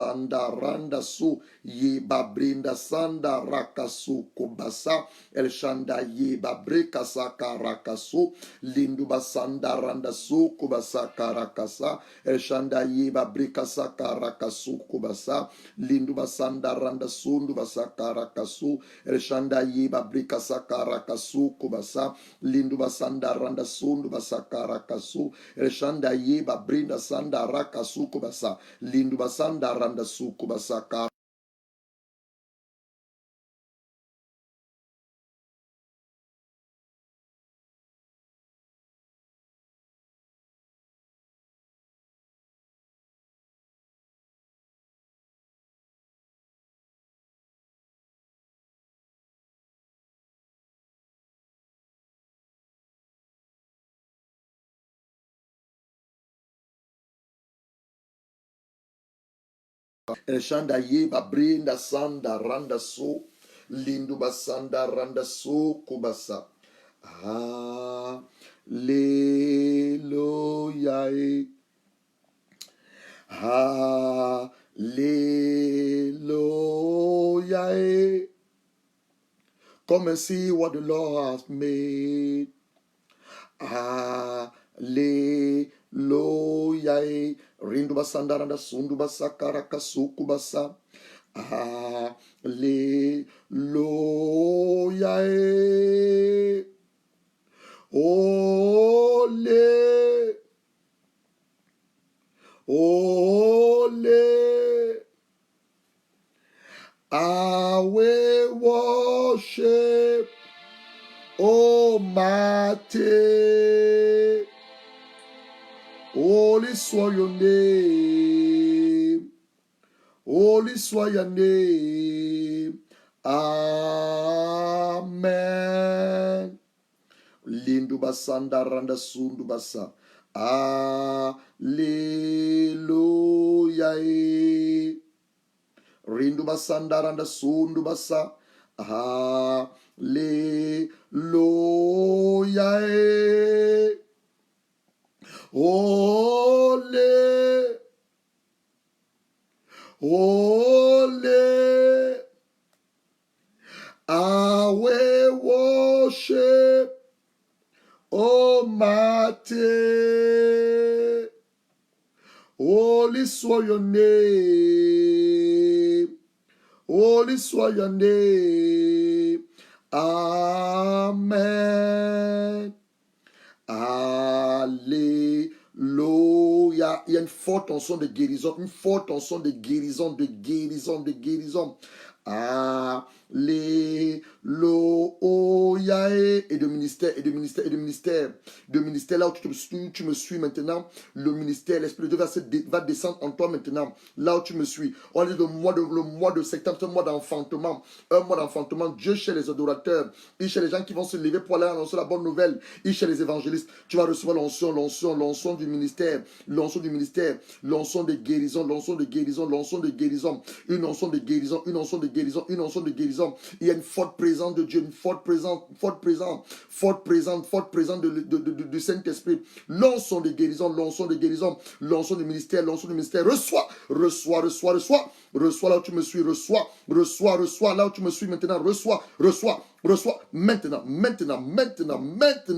sanda randa su ye babrinda sanda rakasu kubasa el shanda ye babreka saka rakasu lindu basanda randa su kubasa karakasa el shanda ye babreka saka rakasu kubasa lindu basanda randa sundu basaka rakasu el shanda ye babreka saka rakasu kubasa lindu basanda randa sundu basaka rakasu el shanda ye babrinda sanda rakasu kubasa lindu basanda randa su kubasa ka el shanda ye babrinda sanda randa su lindu basanda randa su kubasa. Hallelujah. Hallelujah. Come and see what the Lord has made. Hallelujah. Rindu basanda randa sundu basa karaka suku basa. Hallelujah. Ole. Ole. I will worship Almighty. Holy soit your name. Holy soit your name. Amen. Lindu basanda randa sundu basa. Hallelujah. Rindu basanda randa sundu basa. Hallelujah. Holy. Holy. I will worship Almighty. Holy soit your name. Holy soit your name. Amen. Alléluia. Il y a une forte tension de guérison. Une forte tension de guérison, de guérison, de guérison. Alléluia. Et de ministère, et de ministère, et de ministère. De ministère, là où tu me suis maintenant, le ministère, l'Esprit de Dieu va descendre en toi maintenant. Là où tu me suis. On est le mois de septembre, c'est un mois d'enfantement. Un mois d'enfantement. Dieu chez les adorateurs. Et chez les gens qui vont se lever pour aller annoncer la bonne nouvelle. Et chez les évangélistes. Tu vas recevoir l'onction du ministère. L'onction du ministère. L'onction de guérison, l'onction de guérison, l'onction de guérison. Une onction de guérison, une onction de guérison, une onction de guérison. Il y a une forte présence de Dieu, une forte présence du Saint-Esprit. L'onction de guérison, l'onction de guérison, l'onction du ministère, l'onction du ministère. Reçois là où tu me suis, reçois là où tu me suis maintenant, reçois, maintenant,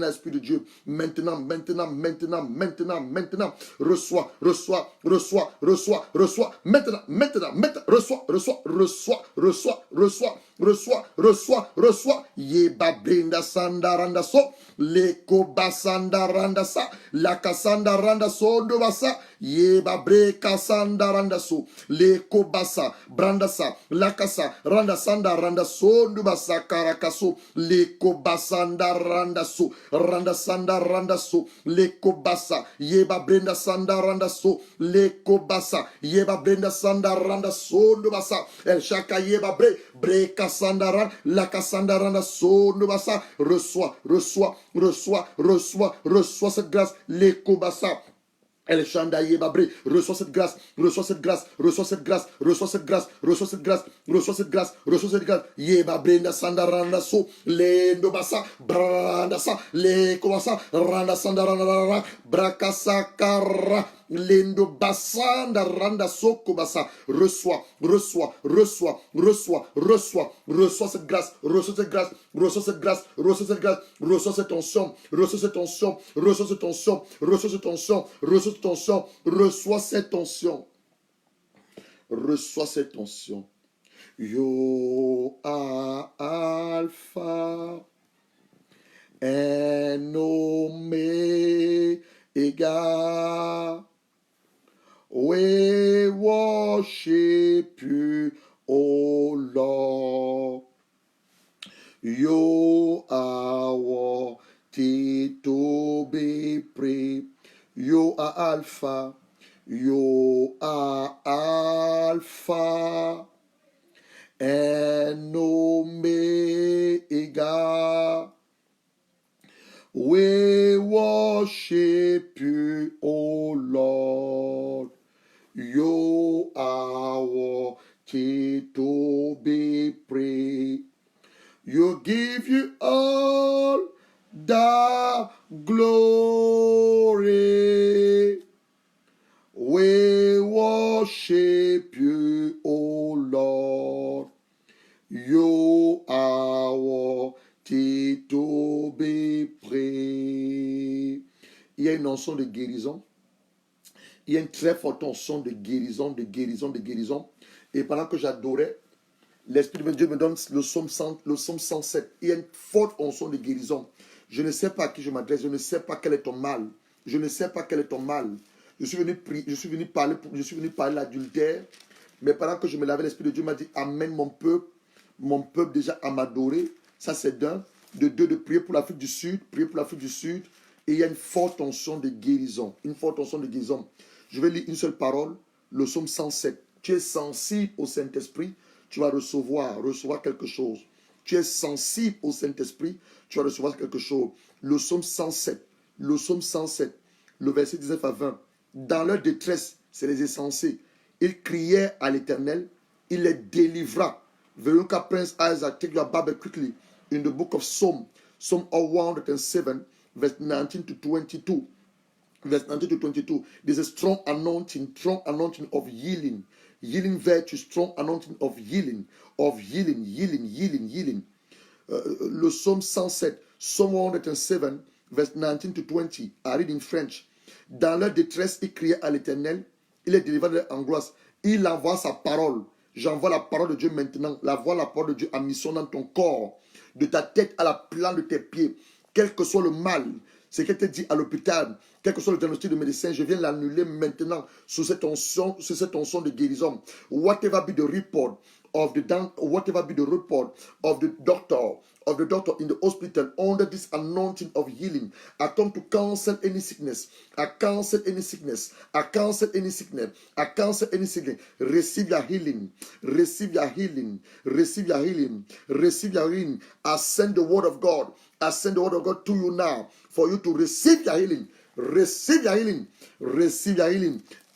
Esprit de Dieu, maintenant, reçois, reçois, yeba brinda sanda randa so, leko basanda randa sa, la kasanda randa so do basa, yeba breka sanda randa so, leko basa, branda sa, la kasa, randa sanda randa so do basa karakaso, leko basanda randa so, randa sanda randa so, leko basa, yeba brinda sanda randa so, leko basa, yeba brinda sanda randa so do basa, el shaka yeba breka sandaran, la kasandaranda sondo basa, reçois cette grâce, l'écho basa. El Shandaye Babré, reçois cette grâce, Ye Babrenda Sandaranda so, le Ndobasa, Branda sa, le Kowasa, Randa Sandaranda, Brakasakara, Lendo basanda randa soko basa. Reçois, reçois, reçois, reçois, reçois, reçois cette grâce, reçois cette grâce, reçois cette grâce, reçois cette grâce, reçois cette onction, reçois cette onction, reçois cette onction, reçois cette onction, reçois cette onction, reçois cette onction, reçois cette onction. You are Alpha and Omega. We worship you, O Lord. You are worthy to be praised. You are Alpha. You are Alpha and Omega. We worship you, O Lord. You are worthy to be praised. You give you all the glory. We worship you, O Lord. You are worthy to be praised. Il y a une onction de guérison. Il y a une très forte onction de guérison, de guérison, de guérison. Et pendant que j'adorais, l'Esprit de Dieu me donne le psaume 107. Il y a une forte onction de guérison. Je ne sais pas à qui je m'adresse. Je ne sais pas quel est ton mal. Je ne sais pas quel est ton mal. Je suis venu parler de l'adultère. Mais pendant que je me lavais, l'Esprit de Dieu m'a dit, amène mon peuple déjà à m'adorer. Ça c'est d'un. De deux, de prier pour l'Afrique du Sud. Prier pour l'Afrique du Sud. Et il y a une forte onction de guérison. Une forte onction de guérison. Je vais lire une seule parole. Le psaume 107. Tu es sensible au Saint-Esprit. Tu vas recevoir quelque chose. Tu es sensible au Saint-Esprit. Tu vas recevoir quelque chose. Le psaume 107. Le psaume 107. Le verset 19 à 20. Dans leur détresse, c'est les insensés. Ils criaient à l'Éternel. Il les délivra. Veronica Prince Isaac, take your Bible quickly. In the book of Psalm 107, verse 19 to 22. Verse 19 to 22. There's a strong anointing of healing. Healing virtue, strong anointing of healing. Healing. Le psaume 107, Psalm 107, verse 19 to 20. I read in French. Dans leur détresse, ils criaient à l'Éternel. Il est délivré de leur angoisse. Il envoie sa parole. J'envoie la parole de Dieu maintenant. La parole de Dieu en mission dans ton corps. De ta tête à la plante de tes pieds. Quel que soit le mal, ce qui était dit à l'hôpital, quel que soit le diagnostic de médecin, je viens l'annuler maintenant sur cette onction de guérison. Whatever be the report of the doctor in the hospital under this anointing of healing, I come to cancel any sickness. I cancel any sickness. Receive your healing. Receive your healing. I send the word of God. To you now for you to receive your healing. Receive your healing.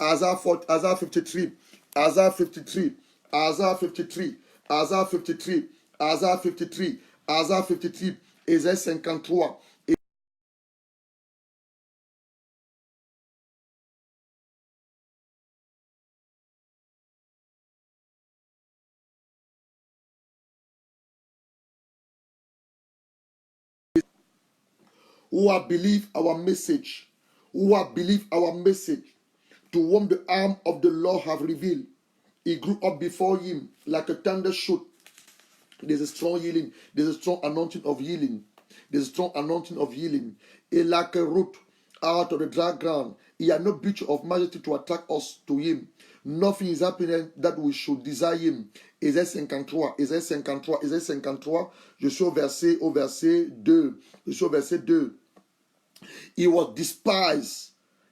Isaiah 53. Isaiah 53. Isaiah 53. Who have believed our message, to whom the arm of the Lord have revealed. He grew up before him like a tender shoot. There's a strong healing. There's a strong anointing of healing. A like a root out of the dry ground. He had no beauty of majesty to attract us to him. Nothing is happening that we should desire him. Ésaïe 53. Je suis au verset 2. He was despised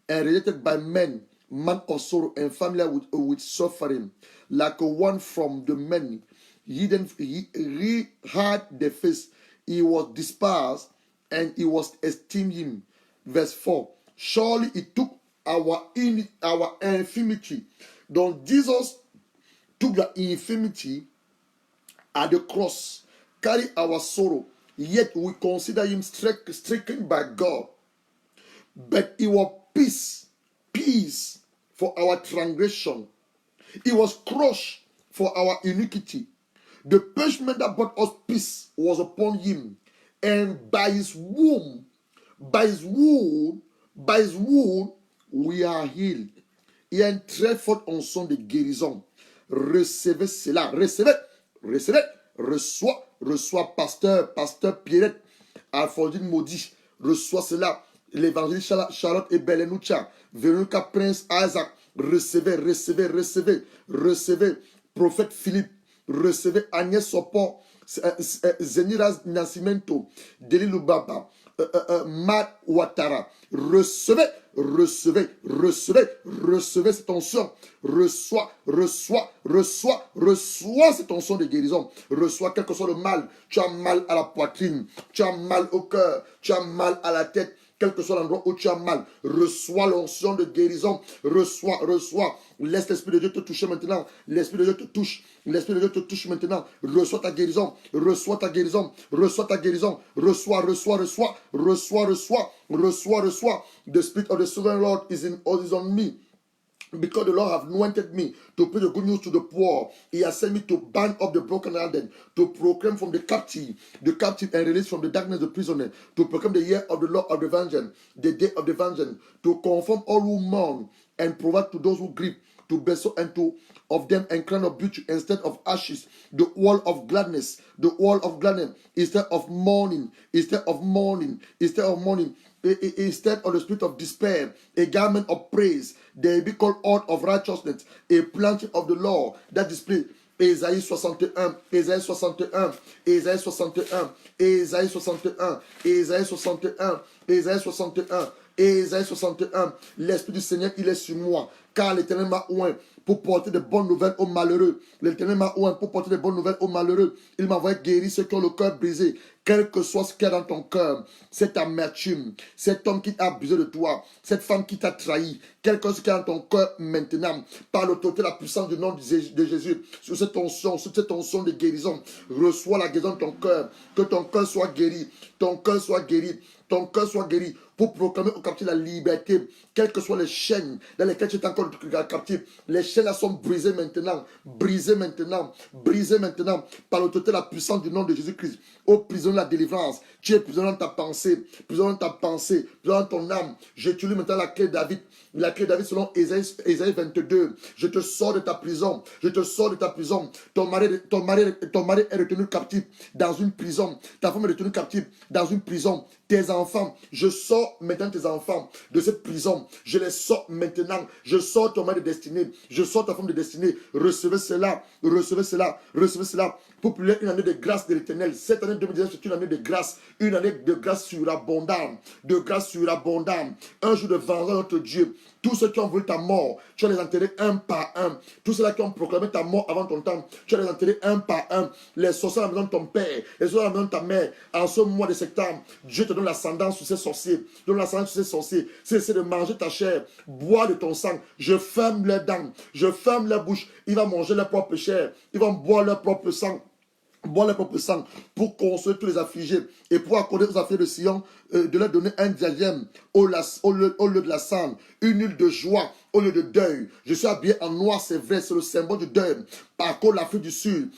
and rejected by men, man of sorrow and familiar with suffering, like one from the many. He had the face. He was despised and he was esteemed him. Verse 4. Surely he took our infirmity. Donc Jesus took the infirmity at the cross, carry our sorrow, yet we consider him stricken by God. But he was peace pierced for our transgression. He was crushed for our iniquity. The punishment that brought us peace was upon him. And by his wound, we are healed. Il y a une très forte onction de guérison. Recevez cela. Recevez. Reçois, pasteur Pierrette, Alfondine Maudit. Reçois cela. L'évangéliste Charlotte et Belenoucha. Véronica Prince Isaac. Recevez. Prophète Philippe. Recevez Agnès Sopor. Zenira Nascimento. Deli Lubaba. Matt Ouattara. Recevez cette onction. Reçois cette onction de guérison. Reçois quel que soit le mal. Tu as mal à la poitrine, tu as mal au cœur, tu as mal à la tête. Quel que soit l'endroit où tu as mal, reçois l'onction de guérison. Reçois. Laisse l'Esprit de Dieu te toucher maintenant. L'Esprit de Dieu te touche. L'Esprit de Dieu te touche maintenant. Reçois ta guérison. Reçois. The Spirit of the Sovereign Lord is on me. Because the Lord have anointed me to preach the good news to the poor. He has sent me to bind up the brokenhearted, to proclaim from the captive and release from the darkness the prisoner, to proclaim the year of the Lord of the vengeance, the day of the vengeance, to confirm all who mourn and provide to those who grieve, to bestow and to of them and crown of beauty instead of ashes, the wall of gladness instead of mourning, instead of the spirit of despair, a garment of praise, they be called out of righteousness, a planting of the law that display. Ésaïe 61, l'Esprit du Seigneur, il est sur moi, car l'Éternel m'a oint pour porter de bonnes nouvelles aux malheureux. L'Éternel m'a oint pour porter de bonnes nouvelles aux malheureux. Il m'a envoyé guérir ceux qui ont le cœur brisé. Quel que soit ce qu'il y a dans ton cœur, cette amertume, cet homme qui t'a abusé de toi, cette femme qui t'a trahi, quel que soit ce qu'il y a dans ton cœur maintenant, par l'autorité, la puissance du nom de Jésus, sur cette onction de guérison, reçois la guérison de ton cœur, que ton cœur soit guéri, pour proclamer au captif la liberté, quelles que soient les chaînes dans lesquelles tu es encore captif. Les chaînes là sont brisées maintenant, par l'autorité, la puissance du nom de Jésus-Christ. Ô prisonnier de la délivrance, tu es prisonnier dans ta pensée, prisonnier dans ton âme. J'utilise maintenant la clé de David. La clé de David selon Ésaïe 22. Je te sors de ta prison. Ton mari est retenu captif dans une prison. Ta femme est retenue captive dans une prison. Tes enfants, je sors maintenant tes enfants de cette prison. Je les sors maintenant. Je sors ton mari de destinée. Je sors ta femme de destinée. Recevez cela. Pour prier une année de grâce de l'Éternel. Cette année 2019, c'est une année de grâce. Une année de grâce surabondante. Un jour de vengeance de notre Dieu. Tous ceux qui ont voulu ta mort, tu vas les enterrer un par un. Tous ceux-là qui ont proclamé ta mort avant ton temps, tu vas les enterrer un par un. Les sorciers à la maison de ton père, les sorciers à la maison de ta mère. En ce mois de septembre, Dieu te donne l'ascendance sur ces sorciers. Cessez de manger ta chair, boire de ton sang. Je ferme leurs dents, je ferme leur bouche. Ils vont manger leur propre chair, ils vont boire leur propre sang. Pour consoler tous les affligés et pour accorder aux affligés de Sion de leur donner un diadème au lieu de la cendre, une huile de joie au lieu de deuil. Je suis habillé en noir, c'est vrai, c'est le symbole du deuil. À cause de l'Afrique du Sud,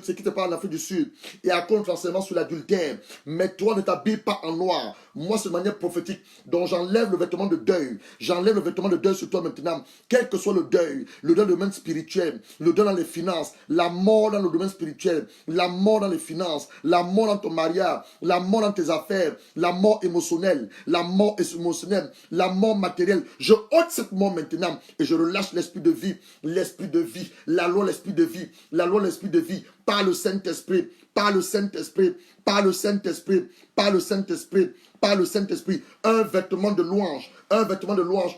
c'est qui te parle de l'Afrique du Sud, et à cause de l'enseignement sur l'adultère. Mais toi, ne t'habille pas en noir. Moi, c'est de manière prophétique. Donc, j'enlève le vêtement de deuil. J'enlève le vêtement de deuil sur toi maintenant. Quel que soit le deuil dans le domaine spirituel, le deuil dans les finances, la mort dans le domaine spirituel, la mort dans les finances, la mort dans ton mariage, la mort dans tes affaires, la mort émotionnelle, la mort matérielle. Je ôte cette mort maintenant et je relâche l'esprit de vie, la loi, l'esprit de vie, par le Saint-Esprit, un vêtement de louange,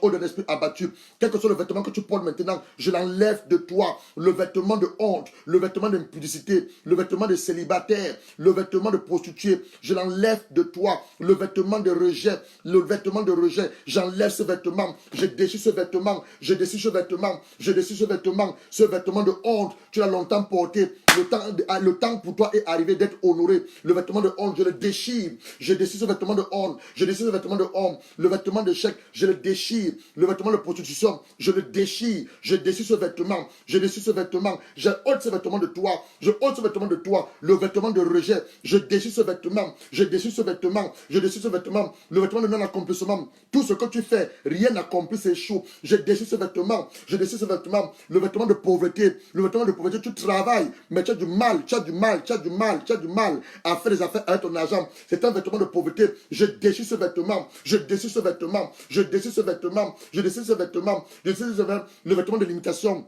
au lieu d'un esprit abattu. Quel que soit le vêtement que tu portes maintenant, je l'enlève de toi. Le vêtement de honte, le vêtement d'impudicité, le vêtement de célibataire, le vêtement de prostituée, je l'enlève de toi. Le vêtement de rejet, j'enlève ce vêtement, je déchire ce vêtement, ce vêtement de honte, tu l'as longtemps porté. le temps pour toi est arrivé d'être honoré. Le vêtement de honte, je le déchire. Je déchire ce vêtement de honte. Je déchire ce vêtement de honte. Le vêtement d'échec, je le déchire. Le vêtement de prostitution, je le déchire. Je déchire ce vêtement. Je déchire ce vêtement. Je ôte ce vêtement de toi. Je ôte ce vêtement de toi. Le vêtement de rejet, je déchire ce vêtement. Je déchire ce vêtement. Je déchire ce vêtement. Le vêtement de non-accomplissement. Tout ce que tu fais, rien n'accomplit, c'est chaud. Je déchire ce vêtement. Je déchire ce vêtement. Le vêtement de pauvreté. Le vêtement de pauvreté, tu travailles, mais tu as du mal. Tu as du mal. Tu as du mal. Tu as du mal à faire des affaires avec ton argent. C'est un vêtement de pauvreté. Je déchire ce vêtement. Je déchire ce vêtement. Je déchire ce vêtement. Je déchire ce vêtement. Je déchire ce vêtement. Le vêtement de limitation.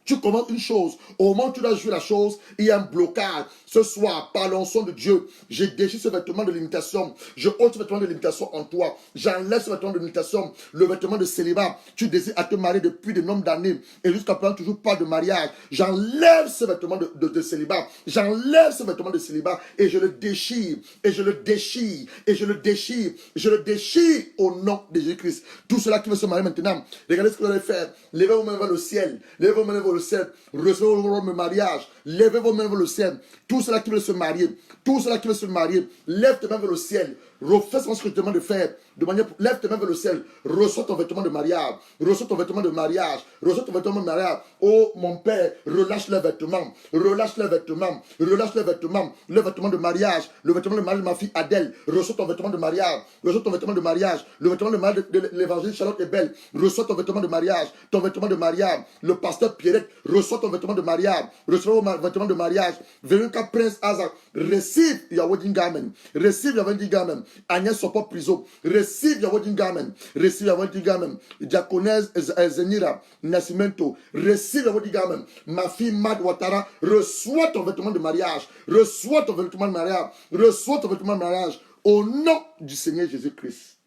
Tu commandes une chose, au moment où tu dois jouer la chose, il y a un blocage. Ce soir, par l'onction de Dieu, je déchire ce vêtement de limitation. Je ôte ce vêtement de limitation en toi. J'enlève ce vêtement de limitation, le vêtement de célibat. Tu désires à te marier depuis de nombreuses années et jusqu'à présent toujours pas de mariage. J'enlève ce vêtement de célibat. J'enlève ce vêtement de célibat et je le déchire. Et je le déchire. Et je le déchire. Je le déchire au nom de Jésus-Christ. Tout cela qui veut se marier maintenant, regardez ce que vous allez faire. Levez vos mains vers le ciel. Levez vos mains vers le ciel. Recevez vos mariage. Levez vos mains vers le ciel. Tout cela qui veut se marier. Tout cela qui veut se marier. Lève tes mains vers le ciel. Refais ce que je te demande de faire. Lève tes mains vers le ciel. Reçois ton vêtement de mariage. Reçois ton vêtement de mariage. Reçois ton vêtement de mariage. Oh mon Père, relâche les vêtements. Relâche les vêtements. Relâche les vêtements. Le vêtement de mariage. Le vêtement de mariage de ma fille Adèle. Reçois ton vêtement de mariage. Reçois ton vêtement de mariage. Le vêtement de mariage de l'évangile Charlotte est belle. Reçois ton vêtement de mariage. Ton vêtement de mariage. Le pasteur Pierrette. Reçois ton vêtement de mariage. Reçois ton vêtement de mariage. Véronica Prince Isaac. Receive your wedding garment. Receive your wedding garment. Agnès Sopop Prison. Receive your wedding garment. Receive your wedding garment. Diaconesse Zenira Nascimento. Receive your wedding garment. Ma fille Mad Ouattara. Reçois ton vêtement de mariage. Reçois ton vêtement de mariage. Reçois ton vêtement de mariage. Au nom du Seigneur Jésus-Christ.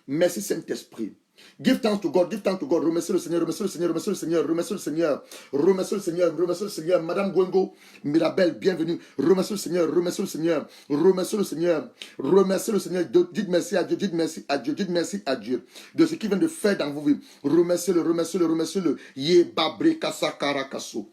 Merci Saint-Esprit. Give thanks to God, give thanks to God. Remercie le Seigneur, remercie le Seigneur, remercie le Seigneur, remercie le Seigneur, remercie le Seigneur, remercie le Seigneur. Madame Gwengo, Mirabel, bienvenue. Remercie le Seigneur, remercie le Seigneur, remercie le Seigneur, remercie le Seigneur. Dites merci à Dieu, dites merci à Dieu, dites merci à Dieu de ce qu'il vient de faire dans vos vies. Remerciez-le, remerciez-le, remerciez-le. Ye babre kasakara kaso.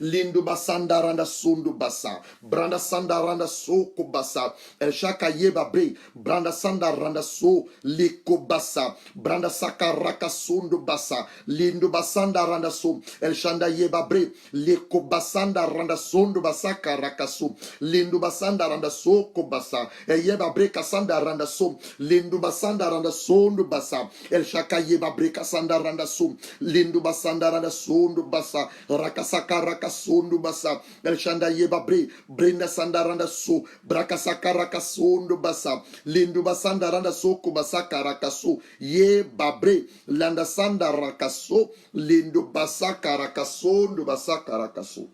Lindo basanda randa sondo basa. Branda sanda randa soko basa. El shaka yeba bre. Branda sanda randa so leko basa. Branda saka raka sondo basa. Lindo basanda randa so. El shanda yeba bre. Leko basanda randa sondo basa karaka so. Lindo basanda randa soko basa. El yeba bre kasanda randa so. Lindo basanda randa sondo basa. El shaka yeba bre kasanda randa so. Lindo basanda randa sondo basa. Rakasaka rakasondo basa el shanda yeba bre brenda sanda randa so brakasaka rakasondo basa lindu basanda randa so kubasa karakaso ye babre landa sanda rakaso lindu basaka rakasondo basa karakaso.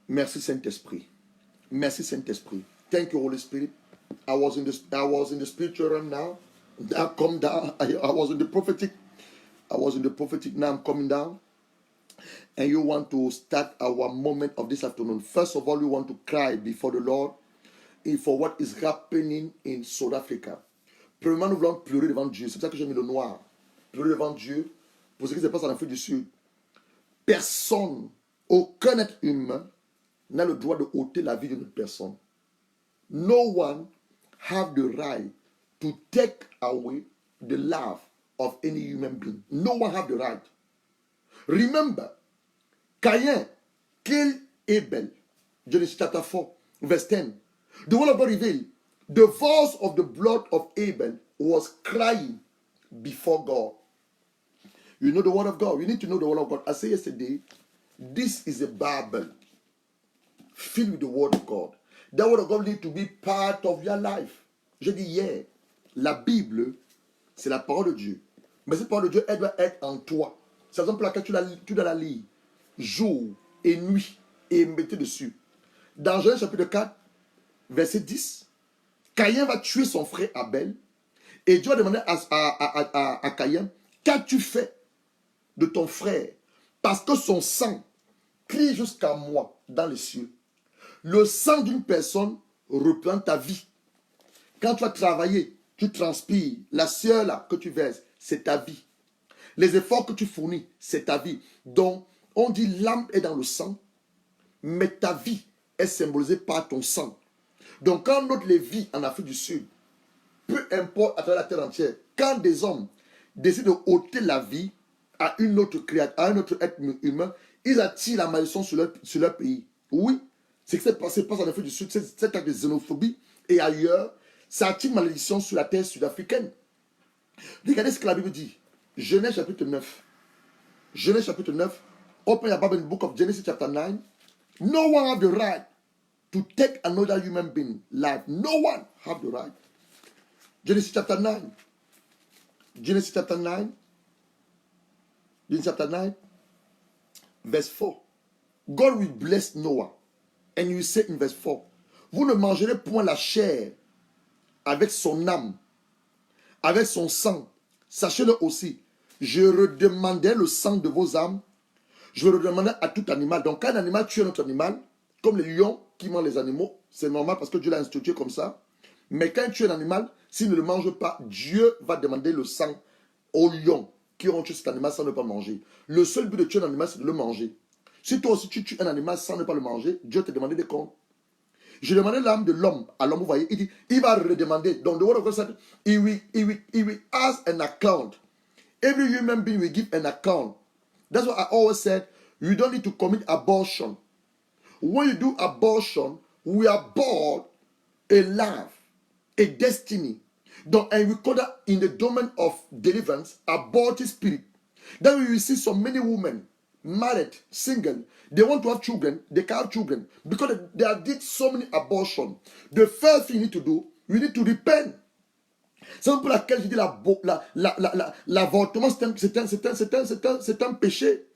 Merci Saint-Esprit. Merci Saint-Esprit. Thank you Holy Spirit. I was in the spiritual realm now. Now come down. I was in the prophetic. Now I'm coming down. And you want to start our moment of this afternoon. First of all, you want to cry before the Lord for what is happening in South Africa. Premièrement, nous voulons pleurer devant Dieu. C'est pour ça que j'ai mis le noir. Pleurer devant Dieu pour ce qui se passe en Afrique du Sud. Personne, aucun être humain n'a le droit de ôter la vie d'une personne. No one have the right to take away the life of any human being. No one have the right. Remember, Cain killed Abel. Genesis chapter 4, verse 10. The word of God revealed, the voice of the blood of Abel was crying before God. You know the word of God. You need to know the word of God. I said yesterday, this is a Bible filled with the word of God. That word of God needs to be part of your life. Je dis hier, la Bible, c'est la parole de Dieu. Mais cette parole de Dieu, elle doit être en toi. C'est la raison pour laquelle tu dois la lire jour et nuit et mettre dessus. Dans Genèse chapitre 4, verset 10, Caïn va tuer son frère Abel et Dieu va demander à Caïn, qu'as-tu fait de ton frère? Parce que son sang crie jusqu'à moi dans les cieux. Le sang d'une personne représente ta vie. Quand tu as travaillé, tu transpires, la sueur là que tu verses, c'est ta vie. Les efforts que tu fournis, c'est ta vie. Donc, On dit l'âme est dans le sang, mais ta vie est symbolisée par ton sang. Donc quand notre Lévi en Afrique du Sud, peu importe à travers la terre entière, quand des hommes décident de ôter la vie à une autre créature, à un autre être humain, ils attirent la malédiction sur leur pays. Oui, c'est ce qui se passe en Afrique du Sud, cet acte de xénophobie et ailleurs, ça attire malédiction sur la terre sud-africaine. Regardez ce que la Bible dit. Genèse chapitre 9. Genèse chapitre 9. Open your Bible in the book of Genesis chapter 9. No one have the right to take another human being life. No one have the right. Genesis chapter 9. Genesis chapter 9. Genesis chapter 9. Verse 4. God will bless Noah. And you say in verse 4. Vous ne mangerez point la chair avec son âme, avec son sang. Sachez-le aussi. Je redemandais le sang de vos âmes. Je redemandais à tout animal. Donc, quand un animal tue un autre animal, comme les lions qui mangent les animaux, c'est normal parce que Dieu l'a institué comme ça. Mais quand il tue un animal, s'il ne le mange pas, Dieu va demander le sang aux lions qui ont tué cet animal sans ne pas manger. Le seul but de tuer un animal, c'est de le manger. Si toi aussi tu tues un animal sans ne pas le manger, Dieu te demande des comptes. Je demandais l'âme de l'homme à l'homme, vous voyez, il dit, il va redemander. Donc, the word of God said, he will ask an account. Every human being will give an account. That's what I always said. You don't need to commit abortion. When you do abortion, we are born a life, a destiny. And we call that in the domain of deliverance, aborted spirit. Then we will see so many women, married, single, they want to have children, they can't have children because they have did so many abortions. The first thing you need to do, you need to repent. C'est pour laquelle je dis l'avortement, c'est un péché.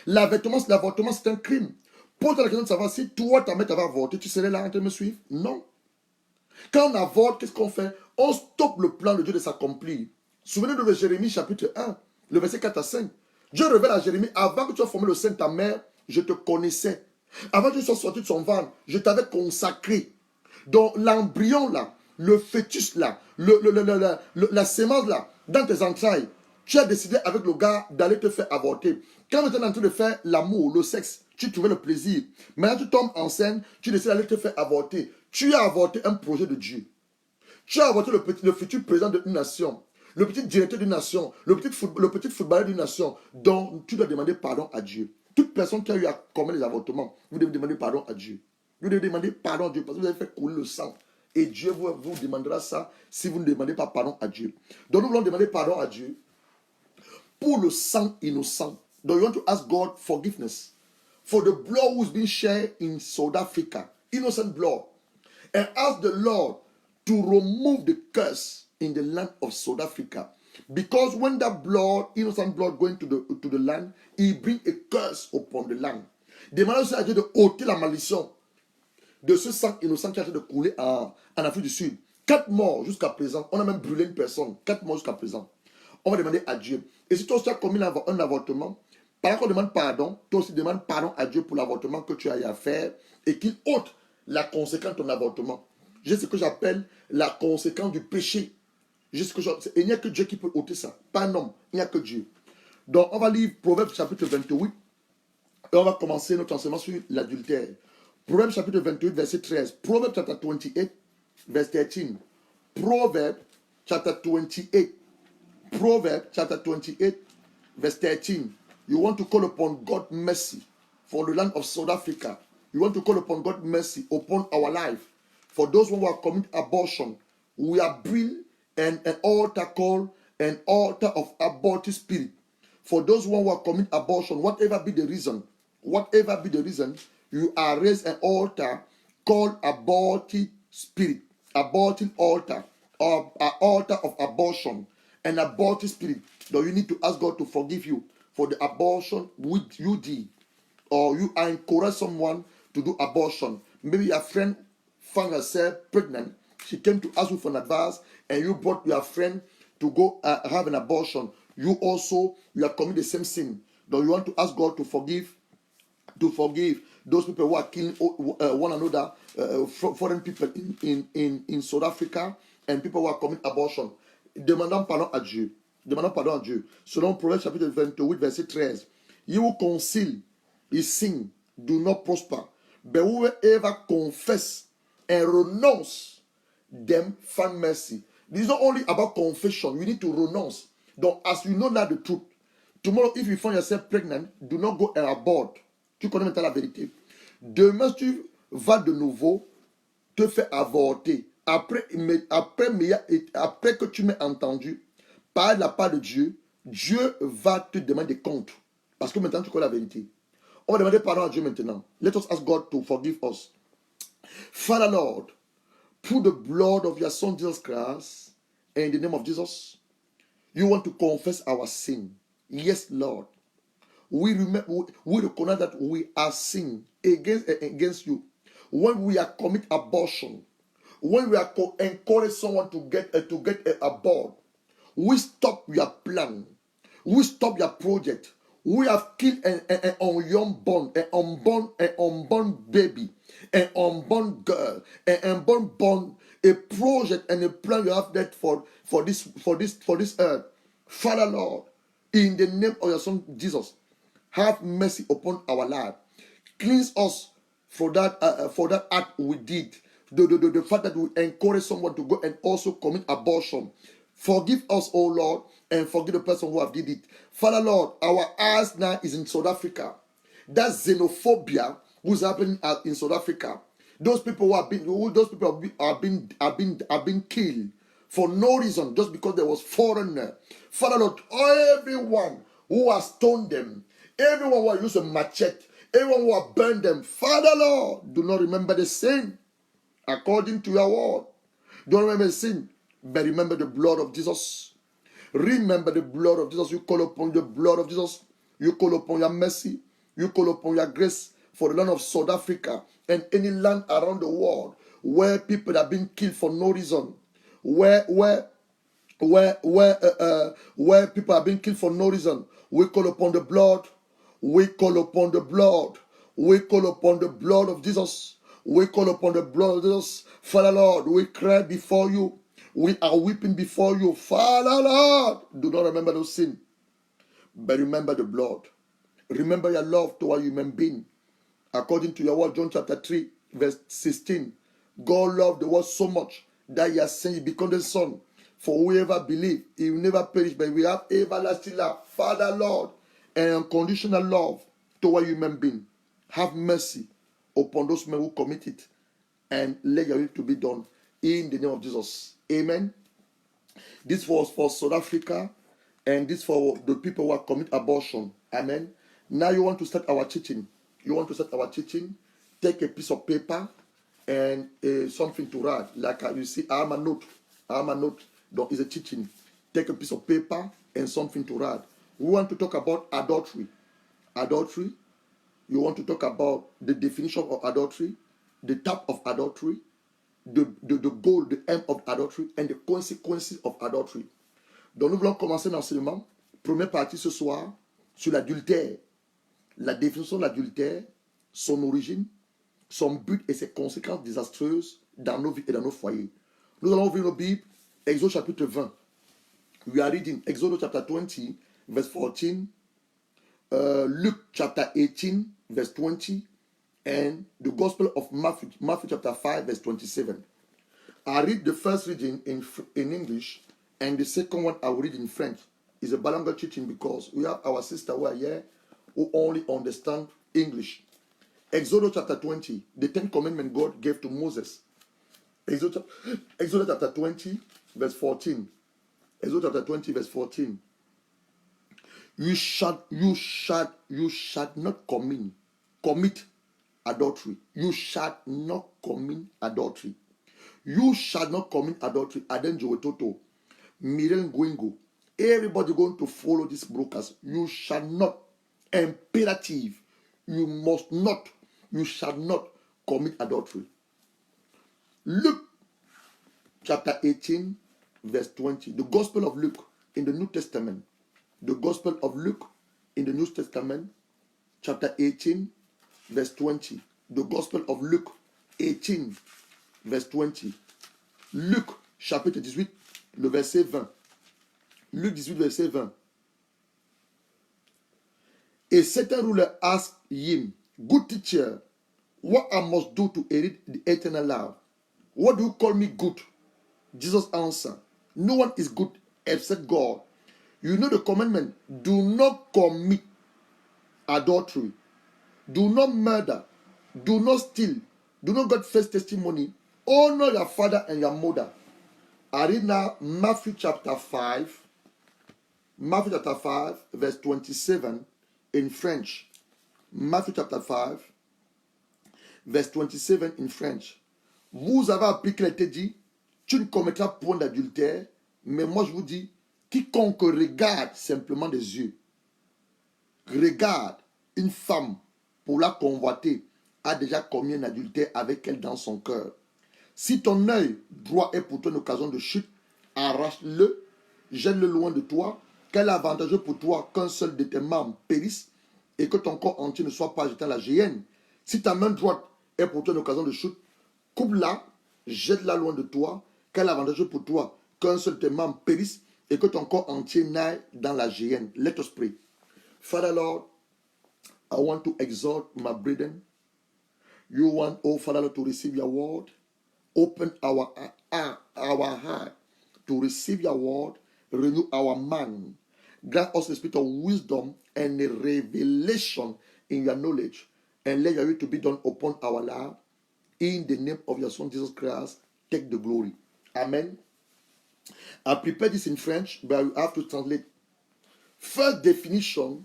L'avortement, c'est un crime. Pose-toi la question de savoir si toi, ta mère t'avait avorté, tu serais là en train de me suivre? Non. Quand on avorte, qu'est-ce qu'on fait? On stoppe le plan de Dieu de s'accomplir. Souvenez-vous de Jérémie chapitre 1, le verset 4 à 5. Dieu révèle à Jérémie, avant que tu aies formé le sein de ta mère, je te connaissais. Avant que tu sois sorti de son ventre, je t'avais consacré. Donc l'embryon là, le fœtus là, la sémence là, dans tes entrailles, tu as décidé avec le gars d'aller te faire avorter. Quand tu es en train de faire l'amour, le sexe, tu trouvais le plaisir. Maintenant tu tombes enceinte, tu décides d'aller te faire avorter. Tu as avorté un projet de Dieu. Tu as avorté le futur président d'une nation, le petit directeur d'une nation, le petit footballeur d'une nation, dont tu dois demander pardon à Dieu. Toute personne qui a eu à commettre les avortements, vous devez demander pardon à Dieu. Vous devez demander pardon à Dieu parce que vous avez fait couler le sang. Et Dieu vous demandera ça si vous ne demandez pas pardon à Dieu. Donc nous voulons demander pardon à Dieu pour le sang innocent. Donc you want to ask God forgiveness for the blood who's been shed in South Africa, innocent blood. And ask the Lord to remove the curse in the land of South Africa. Because when that blood, innocent blood, going to the land, it brings a curse upon the land. Demandez aussi à Dieu de ôter la malédiction de ce sang innocent qui a été de couler en Afrique du Sud. 4 morts jusqu'à présent. On a même brûlé une personne. 4 morts jusqu'à présent. On va demander à Dieu. Et si toi aussi tu as commis un avortement, pendant qu'on demande pardon, toi aussi demande pardon à Dieu pour l'avortement que tu as eu à faire et qu'il ôte la conséquence de ton avortement. J'ai ce que j'appelle la conséquence du péché. Et il n'y a que Dieu qui peut ôter ça. Pas un homme, il n'y a que Dieu. Donc on va lire Proverbes chapitre 28 et on va commencer notre enseignement sur l'adultère. Proverbes chapitre 28 verset 13. Proverbs chapter 28 verse 13. Proverbs chapter 28. Proverbs chapter 28 verse 13. You want to call upon God's mercy for the land of South Africa. You want to call upon God's mercy upon our life. For those who are committing abortion, we are bring an altar called an altar of aborted spirit. For those who are committing abortion, whatever be the reason, you are raised an altar called aborted spirit, aborted altar, or an altar of abortion, an aborted spirit. So you need to ask God to forgive you for the abortion which you did, or you are encouraging someone to do abortion. Maybe your friend found herself pregnant. She came to ask you for an advice, and you brought your friend to go have an abortion. You are committing the same sin. Though you want to ask God to forgive those people who are killing one another, foreign people in South Africa, and people who are committing abortion. Demandons pardon à Dieu. Selon Proverbes chapitre 28, verset 13. Il vous concile his sin do not prosper. But whoever confess and renounce them find mercy. This is not only about confession. You need to renounce. Donc, as you know now the truth, tomorrow, if you find yourself pregnant, do not go and abort. Tu connais maintenant la vérité. Demain, tu vas de nouveau te faire avorter. Après que tu m'aies entendu, par la part de Dieu, Dieu va te demander compte. Parce que maintenant, tu connais la vérité. On va demander pardon à Dieu maintenant. Let us ask God to forgive us. Father Lord, through the blood of your Son Jesus Christ, and in the name of Jesus, you want to confess our sin. Yes, Lord. We recognize that we are sin against you. When we are commit abortion, when we are encourage someone to get abort, we stop your plan. We stop your project. We have killed an unborn baby, an unborn girl, an unborn a project and a plan you have that for this earth. Father Lord, in the name of your Son Jesus, have mercy upon our life. Cleanse us for that act we did. The fact that we encourage someone to go and also commit abortion. Forgive us, oh Lord, and forgive the person who have did it. Father Lord, our eyes now is in South Africa. That xenophobia who's happening in South Africa. Those people who have been killed for no reason, just because there was foreigner. Father Lord, everyone who has stoned them, everyone who has used a machete, everyone who has burned them, Father Lord, do not remember the sin according to your word. Don't remember the sin, but remember the blood of Jesus. Remember the blood of Jesus. You call upon the blood of Jesus. You call upon your mercy. You call upon your grace for the land of South Africa and any land around the world where people have been killed for no reason. Where people have been killed for no reason. We call upon the blood. We call upon the blood. We call upon the blood of Jesus. We call upon the blood of Jesus. Father Lord, we cry before you. We are weeping before you. Father Lord, do not remember those sins, but remember the blood. Remember your love toward human being. According to your word, John chapter 3, verse 16. God loved the world so much that he has sent his begotten Son. For whoever believes, he will never perish, but we have everlasting love. Father Lord, and unconditional love toward human being. Have mercy upon those men who commit it, and let your will to be done in the name of Jesus. Amen. This was for South Africa, and this for the people who are commit abortion. Amen. Now you want to start our teaching. You want to start our teaching. Take a piece of paper and something to write. Like you see, I have a note. I have a note. That is a teaching. Take a piece of paper and something to write. We want to talk about adultery. Adultery. You want to talk about the definition of adultery, the type of adultery, the goal, the aim of adultery, and the consequences of adultery. Donc nous voulons commencer l'enseignement. Première partie ce soir sur l'adultère. La définition de l'adultère, son origine, son but et ses conséquences désastreuses dans nos vies et dans nos foyers. Nous allons ouvrir nos Bibles, Exode chapitre 20. We are reading Exode chapter 20, verse 14, Luke chapter 18, verse 20, and the Gospel of Matthew chapter 5, verse 27. I read the first reading in English, and the second one I will read in French. It's a bilingual teaching because we have our sister who are here who only understand English. Exodus chapter 20, the 10 commandments God gave to Moses. Exodus chapter 20, verse 14. Exodus chapter 20, verse 14. You shall not commit adultery. You shall not commit adultery. You shall not commit adultery. Adenjo Toto. Miren Gwingo. Everybody going to follow these brokers. You shall not. Imperative. You must not. You shall not commit adultery. Luke chapter 18, verse 20. The Gospel of Luke in the New Testament. The Gospel of Luke in the New Testament, chapter 18, verse 20. The Gospel of Luke 18, verse 20. Luc, chapitre 18, le verset 20. Luc 18, verset 20. A certain ruler asked him, "Good teacher, what I must do to inherit the eternal life?" "What do you call me good?" Jesus answered, "No one is good except God. You know the commandment: do not commit adultery, do not murder, do not steal, do not get false testimony, honor your father and your mother." I read now Matthew chapter 5, verse 27 in French. Matthew chapter 5, verse 27 in French. Vous avez appris qu'il a été dit, tu ne commettras point d'adultère, mais moi je vous dis, quiconque regarde simplement des yeux, regarde une femme pour la convoiter, a déjà commis un adultère avec elle dans son cœur. Si ton œil droit est pour toi une occasion de chute, arrache-le, jette-le loin de toi. Quel avantage pour toi qu'un seul de tes membres périsse et que ton corps entier ne soit pas jeté à la géhenne? Si ta main droite est pour toi une occasion de chute, coupe-la, jette-la loin de toi. Quel avantage pour toi qu'un seul de tes membres périsse et que ton corps entier n'aille dans la géhenne? Let us pray. Father Lord, I want to exhort my brethren. You want, oh Father Lord, to receive your word. Open our heart to receive your word. Renew our mind. Grant us the spirit of wisdom and a revelation in your knowledge. And let your will to be done upon our life. In the name of your Son Jesus Christ, take the glory. Amen. I prepared this in French, but I have to translate. First definition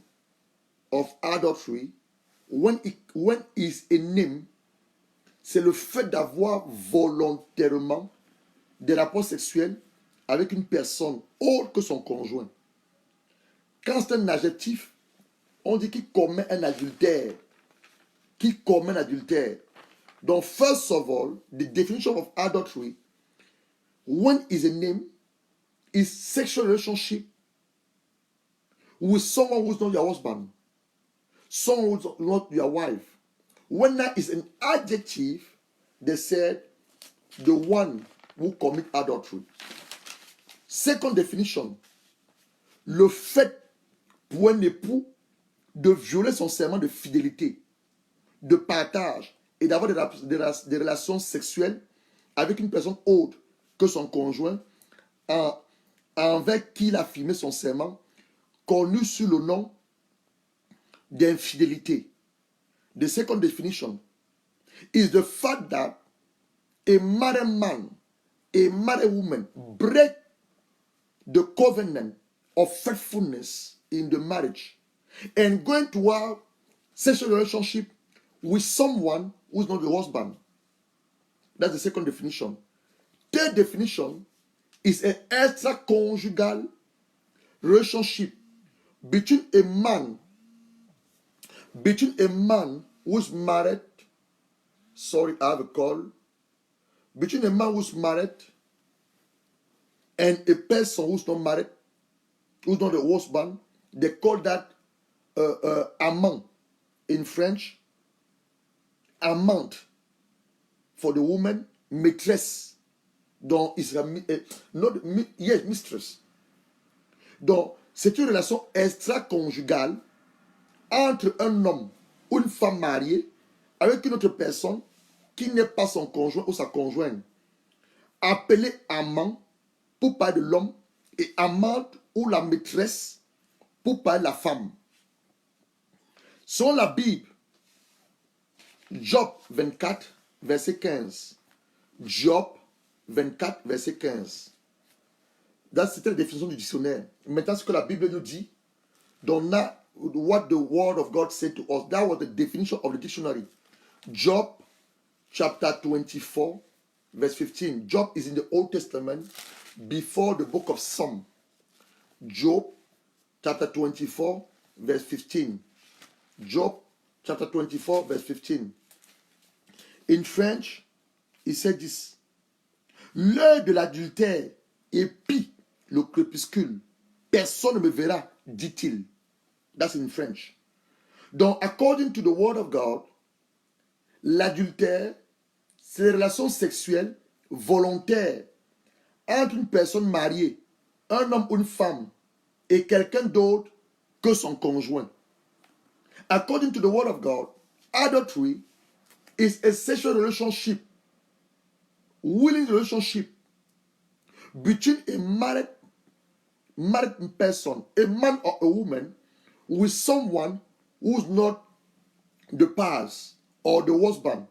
of adultery, when is a name, c'est le fait d'avoir volontairement des rapports sexuels avec une personne autre que son conjoint. Quand c'est un adjectif, on dit qu'il commet un adultère. Qui commet un adultère. Donc, first of all, the definition of adultery, when is a name, is sexual relationship with someone who's not your husband, someone who's not your wife. When that is an adjective, they said the one who commit adultery. Second definition, le fait pour un époux de violer son serment de fidélité, de partage et d'avoir des relations sexuelles avec une personne autre que son conjoint avec qui il a firmé son serment, connu sous le nom d'infidélité. The second definition is the fact that a married man, a married woman break the covenant of faithfulness in the marriage and going to have sexual relationship with someone who's not the husband. That's the second definition. Third definition is an extraconjugal relationship between a man who's married. Sorry, I have a call. Between a man who's married and a person who's not married, who's not a husband, they call that amant in French. Amante for the woman, maîtresse. Donc, mistress. Donc, c'est une relation extra-conjugale entre un homme ou une femme mariée avec une autre personne qui n'est pas son conjoint ou sa conjointe. Appelé amant pour parler de l'homme et amante ou la maîtresse pour parler de la femme. Selon la Bible, Job 24, verset 15. Job 24, verset 15. C'était la définition du dictionnaire. Maintenant, ce que la Bible nous dit, donc là, what the word of God said to us, that was the definition of the dictionary. Job chapter 24, verse 15. Job is in the Old Testament before the book of Psalm. Job chapter 24, verse 15. Job chapter 24, verse 15. In French, il said this. L'heure de l'adultère épie le crépuscule. Personne ne me verra, dit-il. That's in French. Donc, according to the word of God, l'adultère, c'est les relations sexuelles volontaires entre une personne mariée, un homme ou une femme, et quelqu'un d'autre que son conjoint. According to the word of God, adultery is a sexual relationship, willing relationship between a married person, a man or a woman, with someone who's not the spouse or the husband.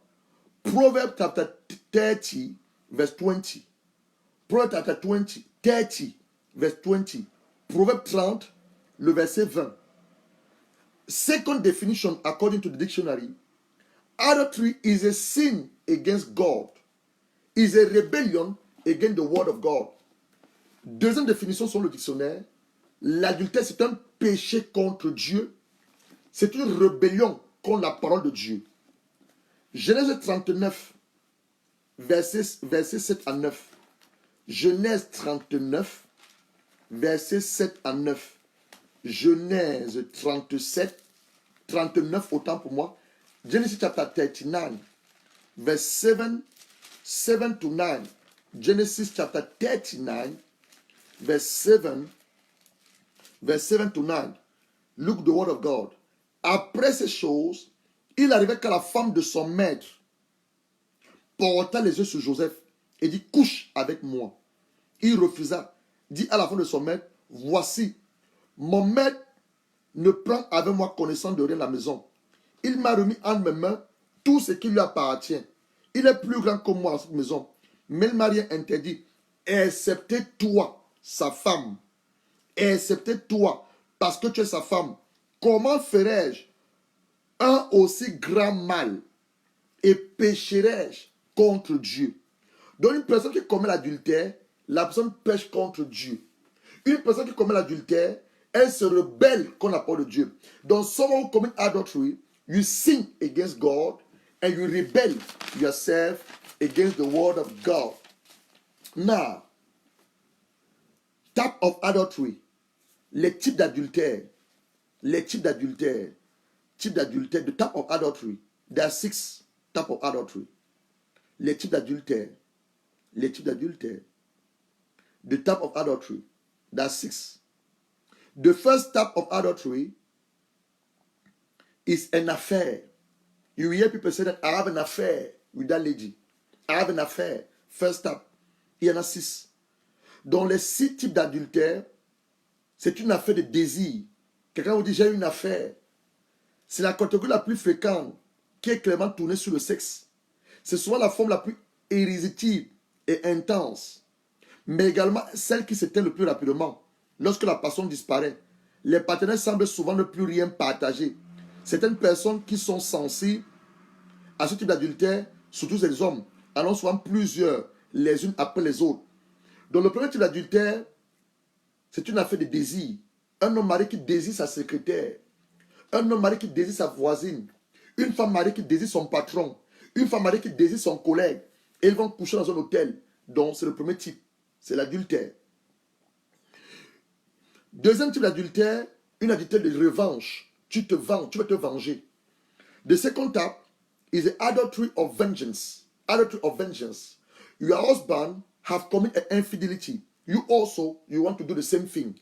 Proverbs chapter 30, verse 20. Proverbs chapter 30, verse 20. Proverbs 30, le verset 20. Second definition, according to the dictionary, adultery is a sin against God, is a rebellion against the word of God. Deuxième définition sur le dictionnaire, l'adultère c'est un péché contre Dieu, c'est une rébellion contre la parole de Dieu. Genèse 39, versets 7 à 9. Genèse 39, versets 7 à 9. Genèse 39, autant pour moi. Genesis chapter 39, verse 7 to 9. Genesis chapter 39, verse 7 to 9. Look the word of God. Après ces choses, il arrivait que la femme de son maître porta les yeux sur Joseph et dit, couche avec moi. Il refusa, dit à la femme de son maître, voici, mon maître ne prend avec moi connaissance de rien à la maison. Il m'a remis en mes mains tout ce qui lui appartient. Il est plus grand que moi dans cette maison. Mais il m'a rien interdit, excepté toi, sa femme. Excepté toi, parce que tu es sa femme. Comment ferais-je un aussi grand mal et pécherais-je contre Dieu? Donc une personne qui commet l'adultère, la personne pêche contre Dieu. Une personne qui commet l'adultère, elle se rebelle contre la parole de Dieu. Donc someone who commit adultery, you sin against God and you rebel yourself against the word of God. Now, type of adultery, les types d'adultère, the type of adultery, there are 6 types of adultery. Les types d'adultère, the type of adultery, there are 6. The first type of adultery is an affair. You hear people say that I have an affair with that lady. I have an affair. First type. Il y en a 6. Dans les 6 types d'adultère, c'est une affaire de désir. Quelqu'un vous dit j'ai une affaire. C'est la catégorie la plus fréquente qui est clairement tournée sur le sexe. C'est souvent la forme la plus irrésistible et intense, mais également celle qui s'éteint le plus rapidement. Lorsque la passion disparaît, les partenaires semblent souvent ne plus rien partager. Certaines personnes qui sont sensibles à ce type d'adultère, surtout les hommes, en ont souvent plusieurs, les unes après les autres. Donc le premier type d'adultère, c'est une affaire de désir. Un homme marié qui désire sa secrétaire. Un homme marié qui désire sa voisine. Une femme mariée qui désire son patron. Une femme mariée qui désire son collègue. Et ils vont coucher dans un hôtel. Donc c'est le premier type. C'est l'adultère. Deuxième type d'adultère, une adultère de revanche. Tu te vends, tu veux te venger. The second type is the adultery of vengeance. Adultery of vengeance. Your husband have committed an infidelity. You want to do the same thing.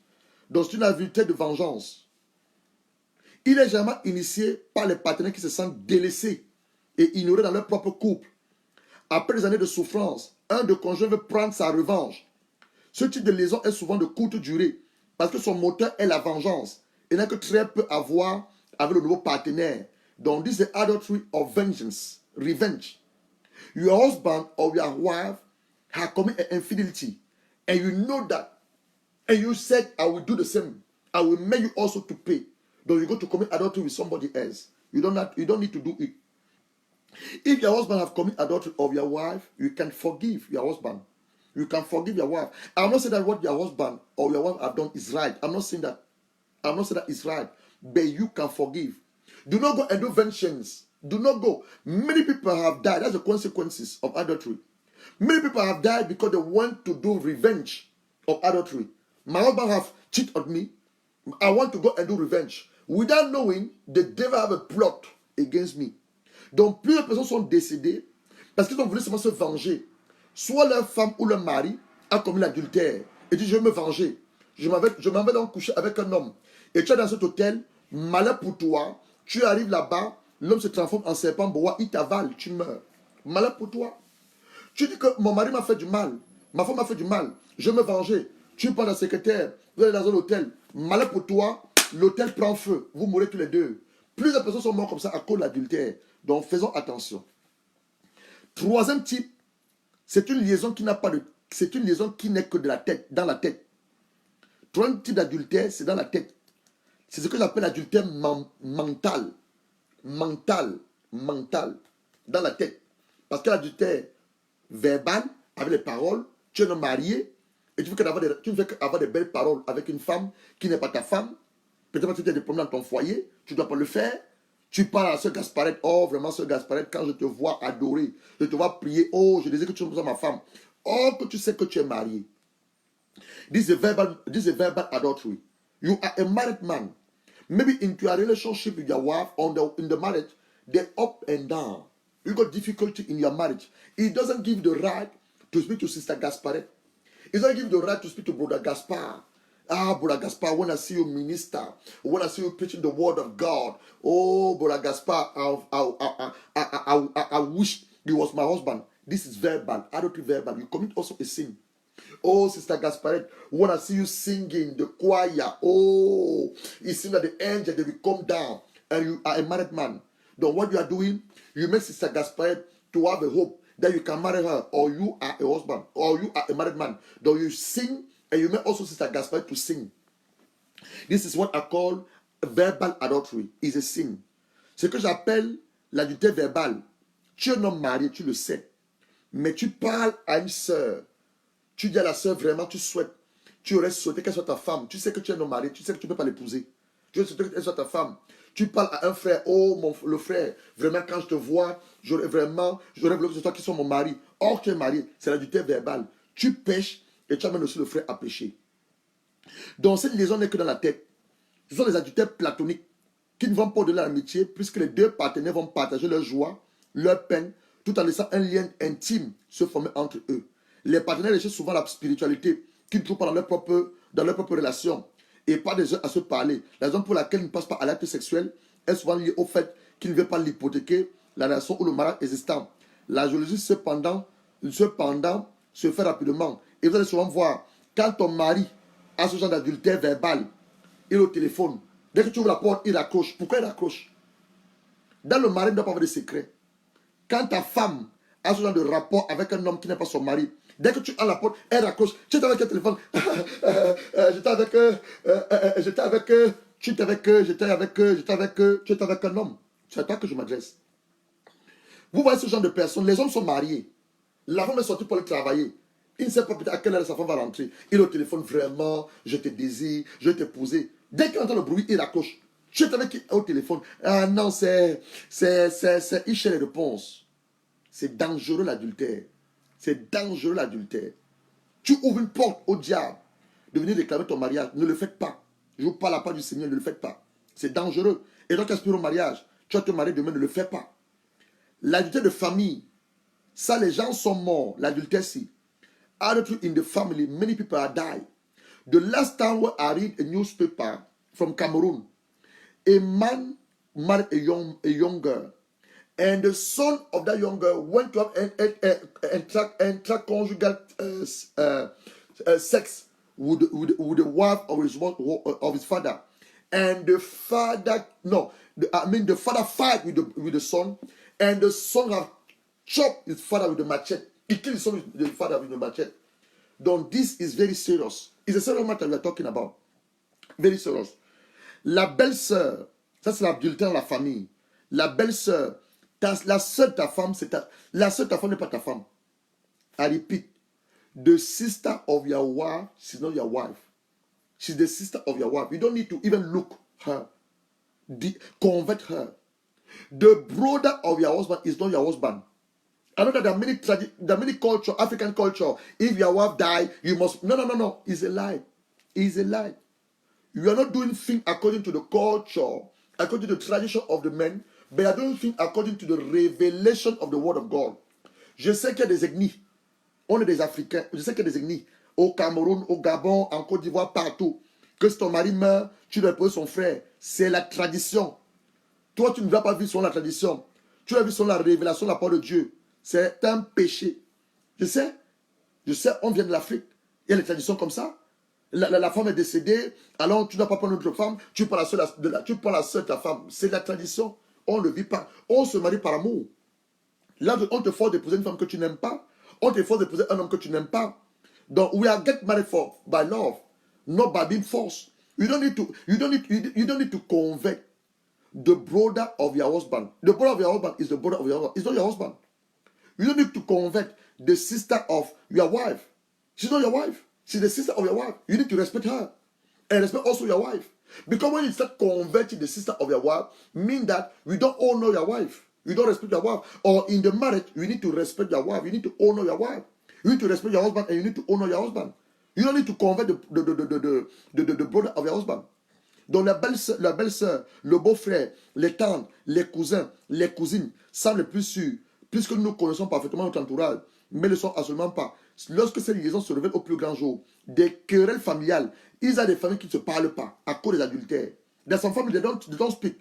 Donc c'est une adultère de vengeance. Il est généralement initié par les partenaires qui se sentent délaissés et ignorés dans leur propre couple. Après des années de souffrance, un de conjoints veut prendre sa revanche. Ce type de liaison est souvent de courte durée parce que son moteur est la vengeance et n'a que très peu à voir avec le nouveau partenaire. Donc, this is the adultery of vengeance, revenge. Your husband or your wife have committed an infidelity and you know that and you said, I will do the same. I will make you also to pay. Then you go to commit adultery with somebody else. You don't need to do it. If your husband have committed adultery of your wife, you can forgive your husband. You can forgive your wife. I'm not saying that what your husband or your wife have done is right. I'm not saying that it's right. But you can forgive. Do not go and do vengeance. Do not go. Many people have died. That's the consequences of adultery. Many people have died because they want to do revenge of adultery. My husband have cheated on me. I want to go and do revenge. Without knowing, the devil have a plot against me. Donc, plusieurs personnes sont décédées parce qu'ils ont voulu seulement se venger. Soit leur femme ou leur mari a commis l'adultère et dit je vais me venger. Je m'en vais donc coucher avec un homme. Et tu es dans cet hôtel, malheur pour toi, Tu arrives là-bas, l'homme se transforme en serpent boa, il t'avale, tu meurs. Malheur pour toi. Tu dis que mon mari m'a fait du mal, ma femme m'a fait du mal, je vais me venger. Tu prends la secrétaire, vous allez dans un hôtel, malheur pour toi, l'hôtel prend feu, vous mourrez tous les deux. Plusieurs personnes sont mortes comme ça à cause de l'adultère. Donc faisons attention. Troisième type, c'est une liaison qui n'a pas de. C'est une liaison qui n'est que de la tête, dans la tête. Troisième type d'adultère, c'est dans la tête. C'est ce que j'appelle l'adultère mental. Mental. Mental. Dans la tête. Parce que l'adultère verbal, avec les paroles, tu es un marié, et tu ne fais qu'avoir des belles paroles avec une femme qui n'est pas ta femme. Peut-être que tu as des problèmes dans ton foyer, tu ne dois pas le faire. Tu parles à ce Gasparette, oh vraiment ce Gasparette, quand je te vois adorer, je te vois prier, oh je disais que tu es ma femme. Oh que tu sais que tu es marié. This is a verbal adultery. You are a married man. Maybe into a relationship with your wife in the marriage, they're up and down. You got difficulty in your marriage. It doesn't give the right to speak to Sister Gasparette. It doesn't give the right to speak to Brother Gaspar. Ah, Brother Gaspar, when I see you minister, when I see you preaching the word of God, oh, Brother Gaspar, I wish he was my husband. This is verbal, adultery verbal. You commit also a sin. Oh, Sister Gasparette, when I see you singing the choir, oh, it seems that the angel, they will come down, and you are a married man. Then what you are doing, you make Sister Gasparette to have a hope that you can marry her, or you are a husband, or you are a married man. Then you sing, and you make also Sister Gasparette to sing. This is what I call verbal adultery. It's a sin. Ce que j'appelle l'adultère verbal. Tu es un homme marié, tu le sais. Mais tu parles à une sœur. Tu dis à la sœur, vraiment, tu aurais souhaité qu'elle soit ta femme. Tu sais que tu es un homme marié, tu sais que tu ne peux pas l'épouser. Tu aurais souhaité qu'elle soit ta femme. Tu parles à un frère, oh, le frère, vraiment, quand je te vois, j'aurais voulu que ce soit qui soit mon mari. Or, tu es marié, c'est l'adultère verbal. Tu pêches et tu amènes aussi le frère à pécher. Donc, cette liaison n'est que dans la tête. Ce sont les adultères platoniques qui ne vont pas au-delà de l'amitié, puisque les deux partenaires vont partager leur joie, leur peine, tout en laissant un lien intime se former entre eux. Les partenaires recherchent souvent la spiritualité qu'ils ne trouvent pas dans leur propre relation et pas des heures à se parler. La raison pour laquelle ils ne passent pas à l'acte sexuel est souvent liée au fait qu'ils ne veulent pas l'hypothéquer, la relation ou le mariage existant. La jalousie cependant se fait rapidement. Et vous allez souvent voir, quand ton mari a ce genre d'adultère verbal, il est au téléphone. Dès que tu ouvres la porte, il raccroche. Pourquoi il raccroche? Dans le mari, il ne doit pas avoir de secret. Quand ta femme a ce genre de rapport avec un homme qui n'est pas son mari, dès que tu as la porte, elle raccroche. Tu étais avec un téléphone. J'étais avec eux. Tu étais avec eux. J'étais avec eux. J'étais avec eux. Tu étais avec un homme. C'est à toi que je m'adresse. Vous voyez ce genre de personnes. Les hommes sont mariés. La femme est sortie pour aller travailler. Il ne sait pas peut-être à quelle heure sa femme va rentrer. Il est au téléphone, vraiment, je te désire, je vais t'épouser. Dès qu'il entend le bruit, il raccroche. Tu es avec qui au téléphone? Ah non, il cherche les réponses. C'est dangereux l'adultère. C'est dangereux l'adultère. Tu ouvres une porte au diable de venir réclamer ton mariage. Ne le faites pas. Je vous parle à part du Seigneur, ne le faites pas. C'est dangereux. Et donc, aspire au mariage. Tu vas te marier demain, ne le fais pas. L'adultère de famille, ça, les gens sont morts. L'adultère, si. Adultery in the family, many people are died. The last time where I read a newspaper from Cameroon, a man married a young girl, and the son of that young girl went to have intraconjugal sex with the wife of his father, and the father the father fight with the son, and the son have chopped his father with the machete. He killed his son with the father with the machete. Donc, this is very serious. It's a serious matter we are talking about. Very serious. La belle-sœur, ça c'est l'adultère dans la famille. La belle-sœur, la sœur de ta femme, la sœur de ta femme n'est pas ta femme. I repeat, the sister of your wife, she's not your wife. She's the sister of your wife. You don't need to even look her. Convert her. The brother of your husband is not your husband. I know that there are many culture, African culture. If your wife die, you must. No. It's a lie. It's a lie. You are not doing things according to the culture, according to the tradition of the men, but you are doing things according to the revelation of the word of God. Je sais qu'il y a des ethnies. On est des Africains. Je sais qu'il y a des ethnies. Au Cameroun, au Gabon, en Côte d'Ivoire, partout. Que si ton mari meurt, tu dois épouser son frère. C'est la tradition. Toi, tu ne vas pas vivre selon la tradition. Tu vas vivre selon la révélation de la parole de Dieu. C'est un péché. Je sais, on vient de l'Afrique. Il y a les traditions comme ça. La femme est décédée, alors tu ne dois pas prendre une autre femme, tu prends la seule de ta femme. C'est la tradition. On ne le vit pas. On se marie par amour. Là, on te force d'épouser une femme que tu n'aimes pas. On te force d'épouser un homme que tu n'aimes pas. Donc, we are get married by love, not by being forced. You don't need to convert the brother of your husband. The brother of your husband is the brother of your husband. It's not your husband. You don't need to convert the sister of your wife. She's not your wife. She's the sister of your wife. You need to respect her. And respect also your wife. Because when you start converting the sister of your wife, mean that we don't honor your wife. You don't respect your wife. Or in the marriage, you need to respect your wife. You need to honor your wife. You need to respect your husband and you need to honor your husband. You don't need to convert the brother of your husband. Donc la belle-sœur, le beau-frère, les tantes, les cousins, les cousines semblent les plus sûrs, puisque nous connaissons parfaitement notre entourage, mais ne le sont absolument pas. Lorsque ces liaisons se révèlent au plus grand jour, des querelles familiales, il y a des familles qui ne se parlent pas à cause des adultères. There's some families they don't speak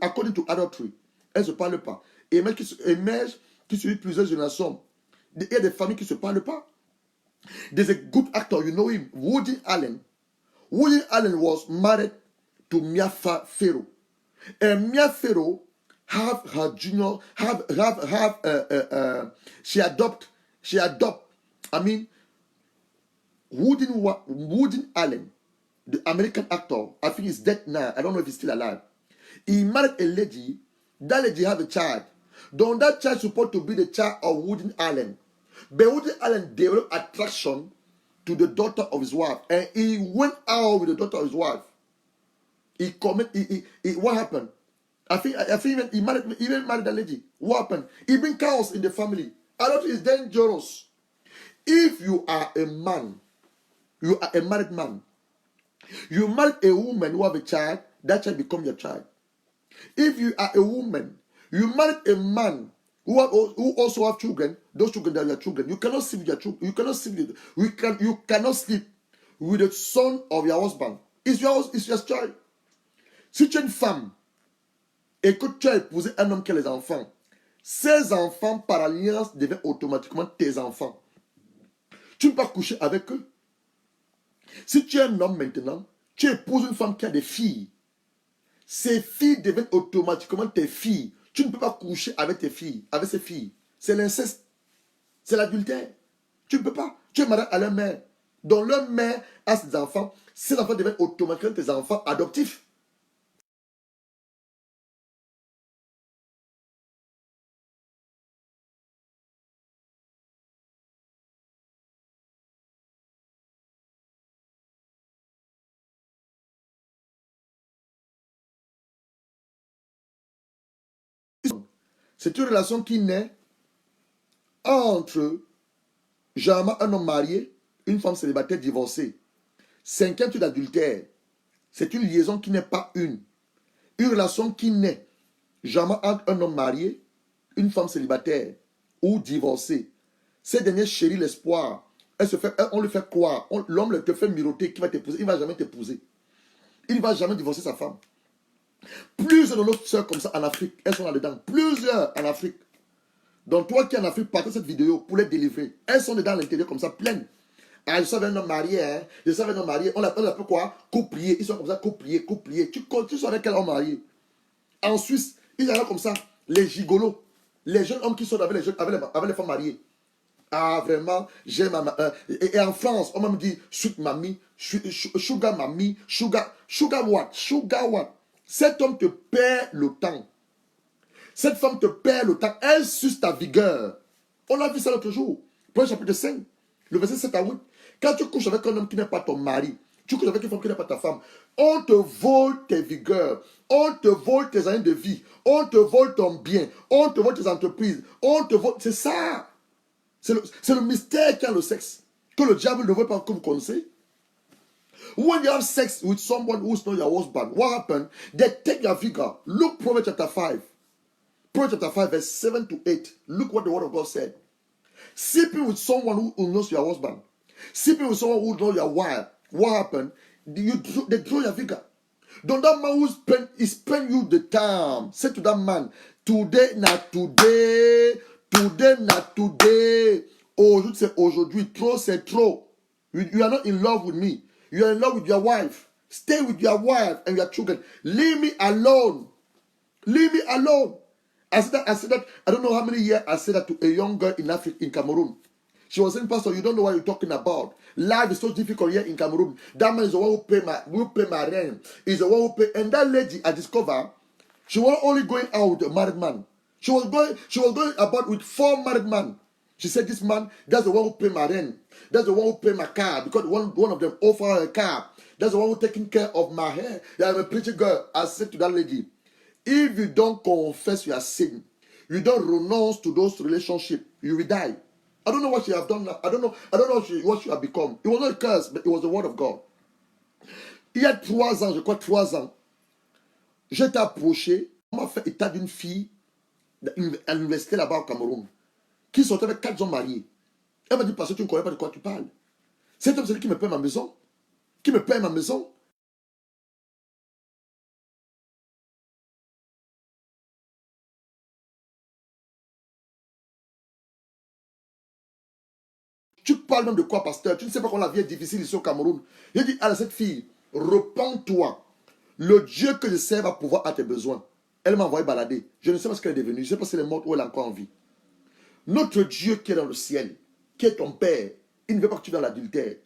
according to adultery. Elles ne se parlent pas. Et même qui suivent plusieurs générations. Il y a des familles qui ne se parlent pas. There's a good actor, you know him, Woody Allen. Woody Allen was married to Mia Farrow. And Mia Farrow have her junior, she adopt, Woody Allen, the American actor, I think he's dead now, I don't know if he's still alive. He married a lady, that lady have a child. Don't that child supposed to be the child of Woody Allen? But Woody Allen developed attraction to the daughter of his wife, and he went out with the daughter of his wife. What happened? I think he married that lady. What happened? He bring chaos in the family. Adultery is dangerous. If you are a man, you are a married man, you married a woman who have a child, that child become your child. If you are a woman, you married a man who also have children, those children are your children. You cannot sleep with your children. You cannot sleep with the son of your husband. It's your child. Si tu es une femme et que tu as épousé un homme qui a les enfants, ces enfants par alliance deviennent automatiquement tes enfants. Tu ne peux pas coucher avec eux. Si tu es un homme maintenant, tu épouses une femme qui a des filles. Ces filles deviennent automatiquement tes filles. Tu ne peux pas coucher avec tes filles, avec ces filles. C'est l'inceste. C'est l'adultère. Tu ne peux pas. Tu es marié à leur mère. Donc leur mère a ses enfants. Ces enfants deviennent automatiquement tes enfants adoptifs. C'est une relation qui naît entre généralement un homme marié, une femme célibataire divorcée. Cinquième type d'adultère. C'est une liaison qui n'est pas une. Une relation qui naît généralement entre un homme marié, une femme célibataire ou divorcée. Ces derniers chérissent l'espoir. On lui fait croire. L'homme te fait miroiter qu'il va t'épouser. Il ne va jamais t'épouser. Il ne va jamais divorcer sa femme. Plusieurs de nos sœurs comme ça en Afrique, elles sont là-dedans. Plusieurs en Afrique. Donc toi qui es en Afrique, partez cette vidéo pour les délivrer. Elles sont dedans à l'intérieur comme ça, pleines. Ah, je savais un homme marié, hein. Je savais un homme marié. On l'appelle quoi? Coplier. Ils sont comme ça, coplier. Tu saurais quel homme marié. En Suisse, ils sont comme ça, les gigolos. Les jeunes hommes qui sont avec les femmes mariées. Ah, vraiment, j'aime et en France, on me dit, sweet mamie, sugar mamie, sugar what? Sugar what? Cet homme te perd le temps. Cette femme te perd le temps. Elle suce ta vigueur. On a vu ça l'autre jour. Premier chapitre 5, le verset 7 à 8. Quand tu couches avec un homme qui n'est pas ton mari, tu couches avec une femme qui n'est pas ta femme, on te vole tes vigueurs. On te vole tes années de vie. On te vole ton bien. On te vole tes entreprises. On te vole... C'est ça. C'est le mystère qu'il y a le sexe. Que le diable ne veut pas que vous connaissez. When you have sex with someone who's not your husband, what happened? They take your vigor. Look Proverbs chapter 5. Proverbs chapter 5 verse 7 to 8. Look what the word of God said. Sleeping with someone who knows your husband. Sleeping with someone who knows your wife. What happened? They draw your vigor. Don't that man who spend you the time. Say to that man, today not today. Today not today. Aujourd'hui c'est aujourd'hui. Trop c'est trop. You are not in love with me. You are in love with your wife. Stay with your wife and your children. Leave me alone. Leave me alone. I said that, I don't know how many years I said that to a young girl in Africa, in Cameroon. She was saying, Pastor, you don't know what you're talking about. Life is so difficult here in Cameroon. That man is the one who pay my rent. He's the one who pay. And that lady I discovered, she was only going out with a married man. She was going about with 4 married men. She said, this man, that's the one who pay my rent. That's the one who pay my car. Because one of them offer her a car. That's the one who taking care of my hair. I'm a pretty girl. I said to that lady, if you don't confess your sin, you don't renounce to those relationships, you will die. I don't know what she have done now. I don't know what she have become. It was not a curse, but it was the word of God. Il y a 3 ans, je crois 3 ans, j'étais approché, on m'a fait état d'une fille à l'université là-bas au Cameroun, qui sortait avec 4 hommes mariés. Elle m'a dit, parce que tu ne connais pas de quoi tu parles. Cet homme, c'est lui qui me paye ma maison. Qui me paye ma maison. Tu parles même de quoi, pasteur? Tu ne sais pas comment la vie est difficile ici au Cameroun. J'ai dit à cette fille, repens-toi. Le Dieu que je sers va pouvoir à tes besoins. Elle m'a envoyé balader. Je ne sais pas ce qu'elle est devenue. Je ne sais pas si elle est morte ou elle est encore en vie. Notre Dieu qui est dans le ciel, qui est ton Père, il ne veut pas que tu es dans l'adultère.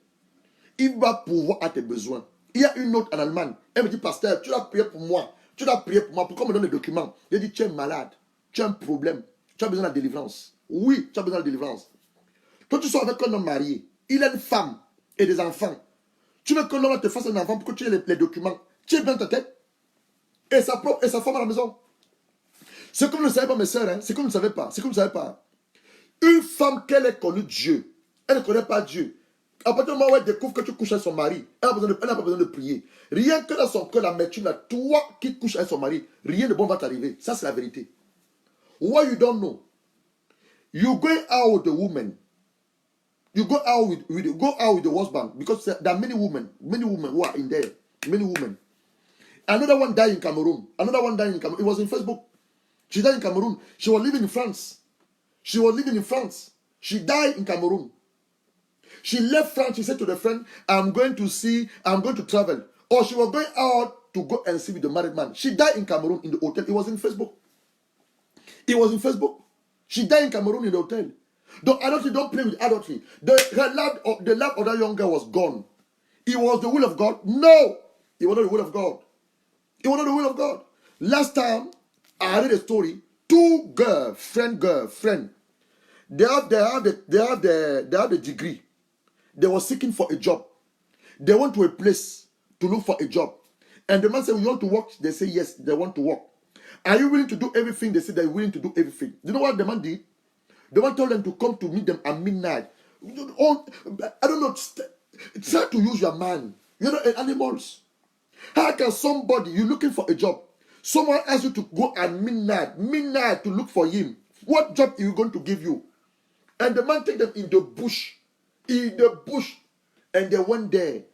Il va pouvoir à tes besoins. Il y a une autre en Allemagne. Elle me dit, pasteur, tu dois prier pour moi. Tu dois prier pour moi. Pourquoi on me donne des documents? J'ai dit, tu es malade. Tu as un problème. Tu as besoin de la délivrance. Oui, tu as besoin de la délivrance. Quand tu sors avec un homme marié, il a une femme et des enfants. Tu veux que l'homme te fasse un enfant pour que tu aies les documents. Tu es bien ta tête. Et sa femme à la maison. C'est comme vous ne savez pas, mes soeurs. Hein? C'est comme vous ne savez pas. C'est comme vous ne savez pas. Une femme qu'elle ait connu Dieu, elle ne connaît pas Dieu. À partir du moment où elle découvre que tu couches avec son mari, elle n'a pas besoin de prier. Rien que dans son cœur, la médecine, toi qui couches avec son mari, rien de bon va t'arriver. Ça, c'est la vérité. What you don't know, you go out with the woman. You go out with the husband because there are many women who are in there. Many women. Another one died in Cameroon. It was in Facebook. She died in Cameroon. She was living in France. She died in Cameroon. She left France. She said to the friend, I'm going to travel. Or she was going out to go and see with the married man. She died in Cameroon in the hotel. It was in Facebook. She died in Cameroon in the hotel. Don't play with adultery. The love of that young girl was gone. It was the will of God. No, it was not the will of God. It was not the will of God. Last time I read a story. 2 friend. They have the degree. They were seeking for a job. They went to a place to look for a job. And the man said, "You want to work?" They say, "Yes, they want to work." "Are you willing to do everything?" They said, "They're willing to do everything." You know what the man did? The man told them to come to meet them at midnight. I don't know. Try to use your mind. You're not animals. How can somebody, you're looking for a job, someone asks you to go at midnight to look for him? What job are you going to give you? And the man take them in the bush. And they went there.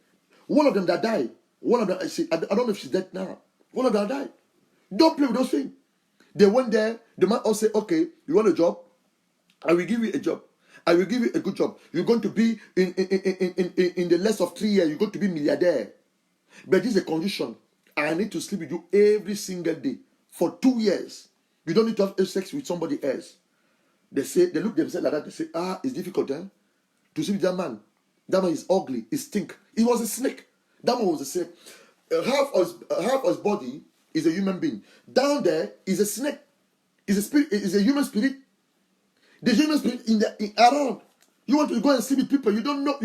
One of them that died. One of them, I don't know if she's dead now. One of them died. Don't play with those things. They went there. The man also said, okay, you want a job? I will give you a job. I will give you a good job. You're going to be in the less of 3 years, you're going to be milliardaire. But this is a condition. I need to sleep with you every single day for 2 years. You don't need to have sex with somebody else. They look themselves like that. They say, it's difficult, to sleep with that man. That man is ugly. He stink. He was a snake. That man was a snake. Half of his body is a human being. Down there is a snake. Is a spirit. Is a human spirit. The human spirit around. You want to go and sleep with people. You don't know.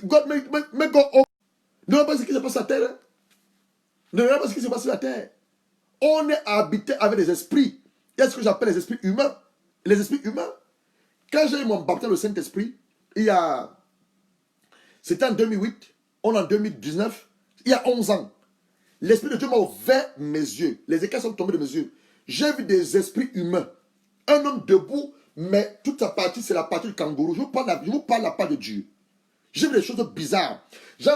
God make God up. Ne regarde pas ce qui se passe à la terre. Ne regarde pas ce qui se passe sur la terre. On est habité avec des esprits. Il y a ce que j'appelle les esprits humains. Les esprits humains. Quand j'ai eu mon baptême le Saint-Esprit, c'était en 2008, on est en 2019, il y a 11 ans. L'Esprit de Dieu m'a ouvert mes yeux. Les écailles sont tombées de mes yeux. J'ai vu des esprits humains. Un homme debout, mais toute sa partie, c'est la partie du kangourou. Je vous parle la part de Dieu. J'ai vu des choses bizarres. J'ai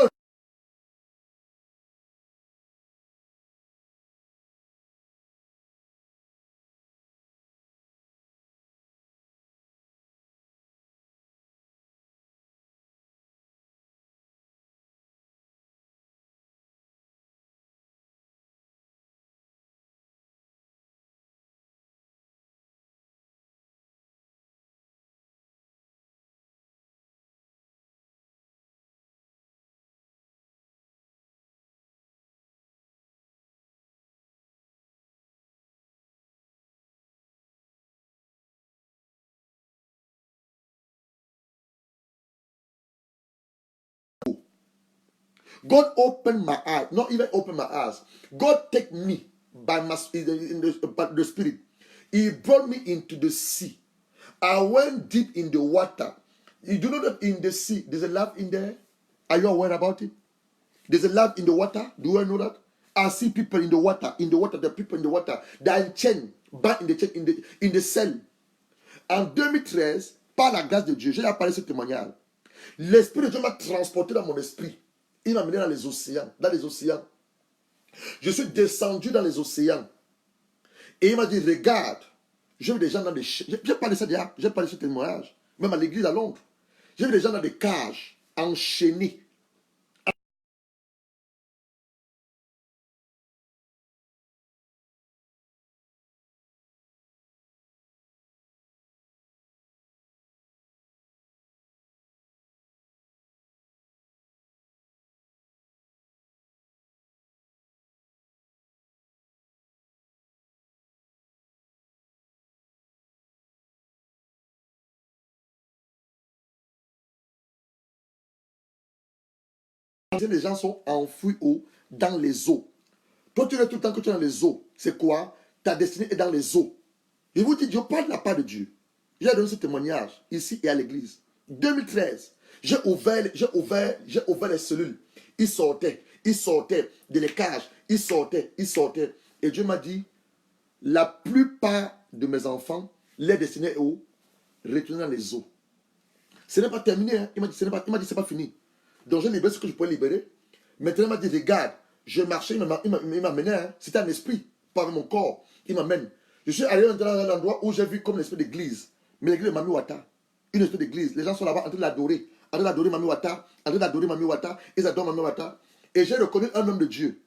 God opened my eyes, not even open my eyes. God take me by the spirit. He brought me into the sea. I went deep in the water. You do know that in the sea, there's a life in there? Are you aware about it? There's a life in the water. Do you know that? I see people in the water, the people in the water. They are in chain, back in the chain, in the cell. En 2013, par la grâce de Dieu, j'ai apparu ce témoignage. L'Esprit de Dieu m'a transporté dans mon esprit. Il m'a mené dans les océans. Je suis descendu dans les océans. Et il m'a dit, regarde, j'ai vu des gens dans des... J'ai parlé de ça déjà, j'ai parlé de ce témoignage. Même à l'église à Londres. J'ai vu des gens dans des cages, enchaînés. Les gens sont enfouis dans les eaux. Toi, tu es tout le temps que tu es dans les eaux. C'est quoi? Ta destinée est dans les eaux. Je vous dis, je parle de la part de Dieu. J'ai donné ce témoignage ici et à l'église. 2013, j'ai ouvert les cellules. Ils sortaient de les cages. Ils sortaient. Et Dieu m'a dit, la plupart de mes enfants, les destinés est où? Retourner dans les eaux. Ce n'est pas terminé. Hein. Il m'a dit, c'est pas fini. Donc, j'ai libéré ce que je pouvais libérer. Maintenant, il m'a dit, regarde, je marchais, il m'a mené. Hein. C'était un esprit, pas avec mon corps. Il m'amène. Je suis allé dans un endroit où j'ai vu comme une espèce d'église. Mais l'église de Mami Wata. Une espèce d'église. Les gens sont là-bas en train de l'adorer. En train d'adorer Mami Wata. En train d'adorer Mami Wata. Ils adorent Mami Wata. Et j'ai reconnu un homme de Dieu.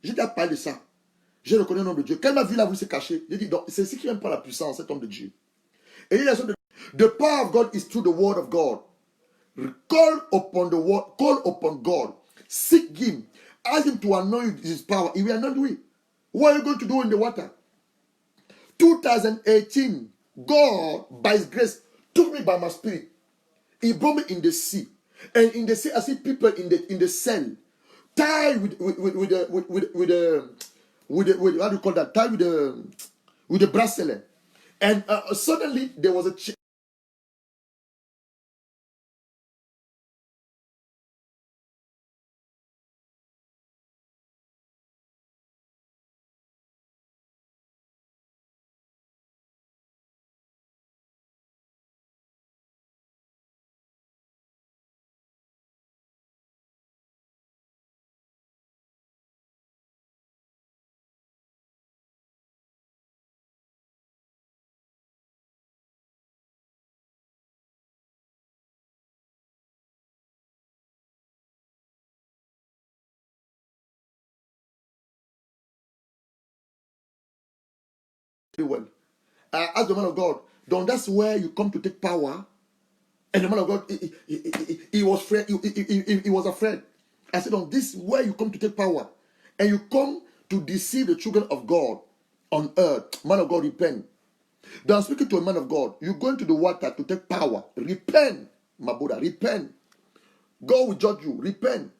J'ai déjà parlé de ça. J'ai reconnu un homme de Dieu. Quand il m'a vu là, vous se cacher. J'ai dit, donc, c'est ce qui n'aime pas la puissance, cet homme de Dieu. Et il a dit, the power of God is through the word of God. Call upon the word, call upon God. Seek him. Ask him to anoint you with his power. He will anoint you. What are you going to do in the water? 2018, God, by his grace, took me by my spirit. He brought me in the sea. And in the sea, I see people in the cell, tied with how do you call that? Tied with the bracelet. And suddenly there was a well. I asked the man of God, donc that's where you come to take power. And the man of God, he was afraid. He was afraid. I said, "On this, where you come to take power, and you come to deceive the children of God on earth." Man of God, repent. Then I'm speaking to a man of God. You go into the water to take power. Repent, my Buddha. Repent. God will judge you. Repent.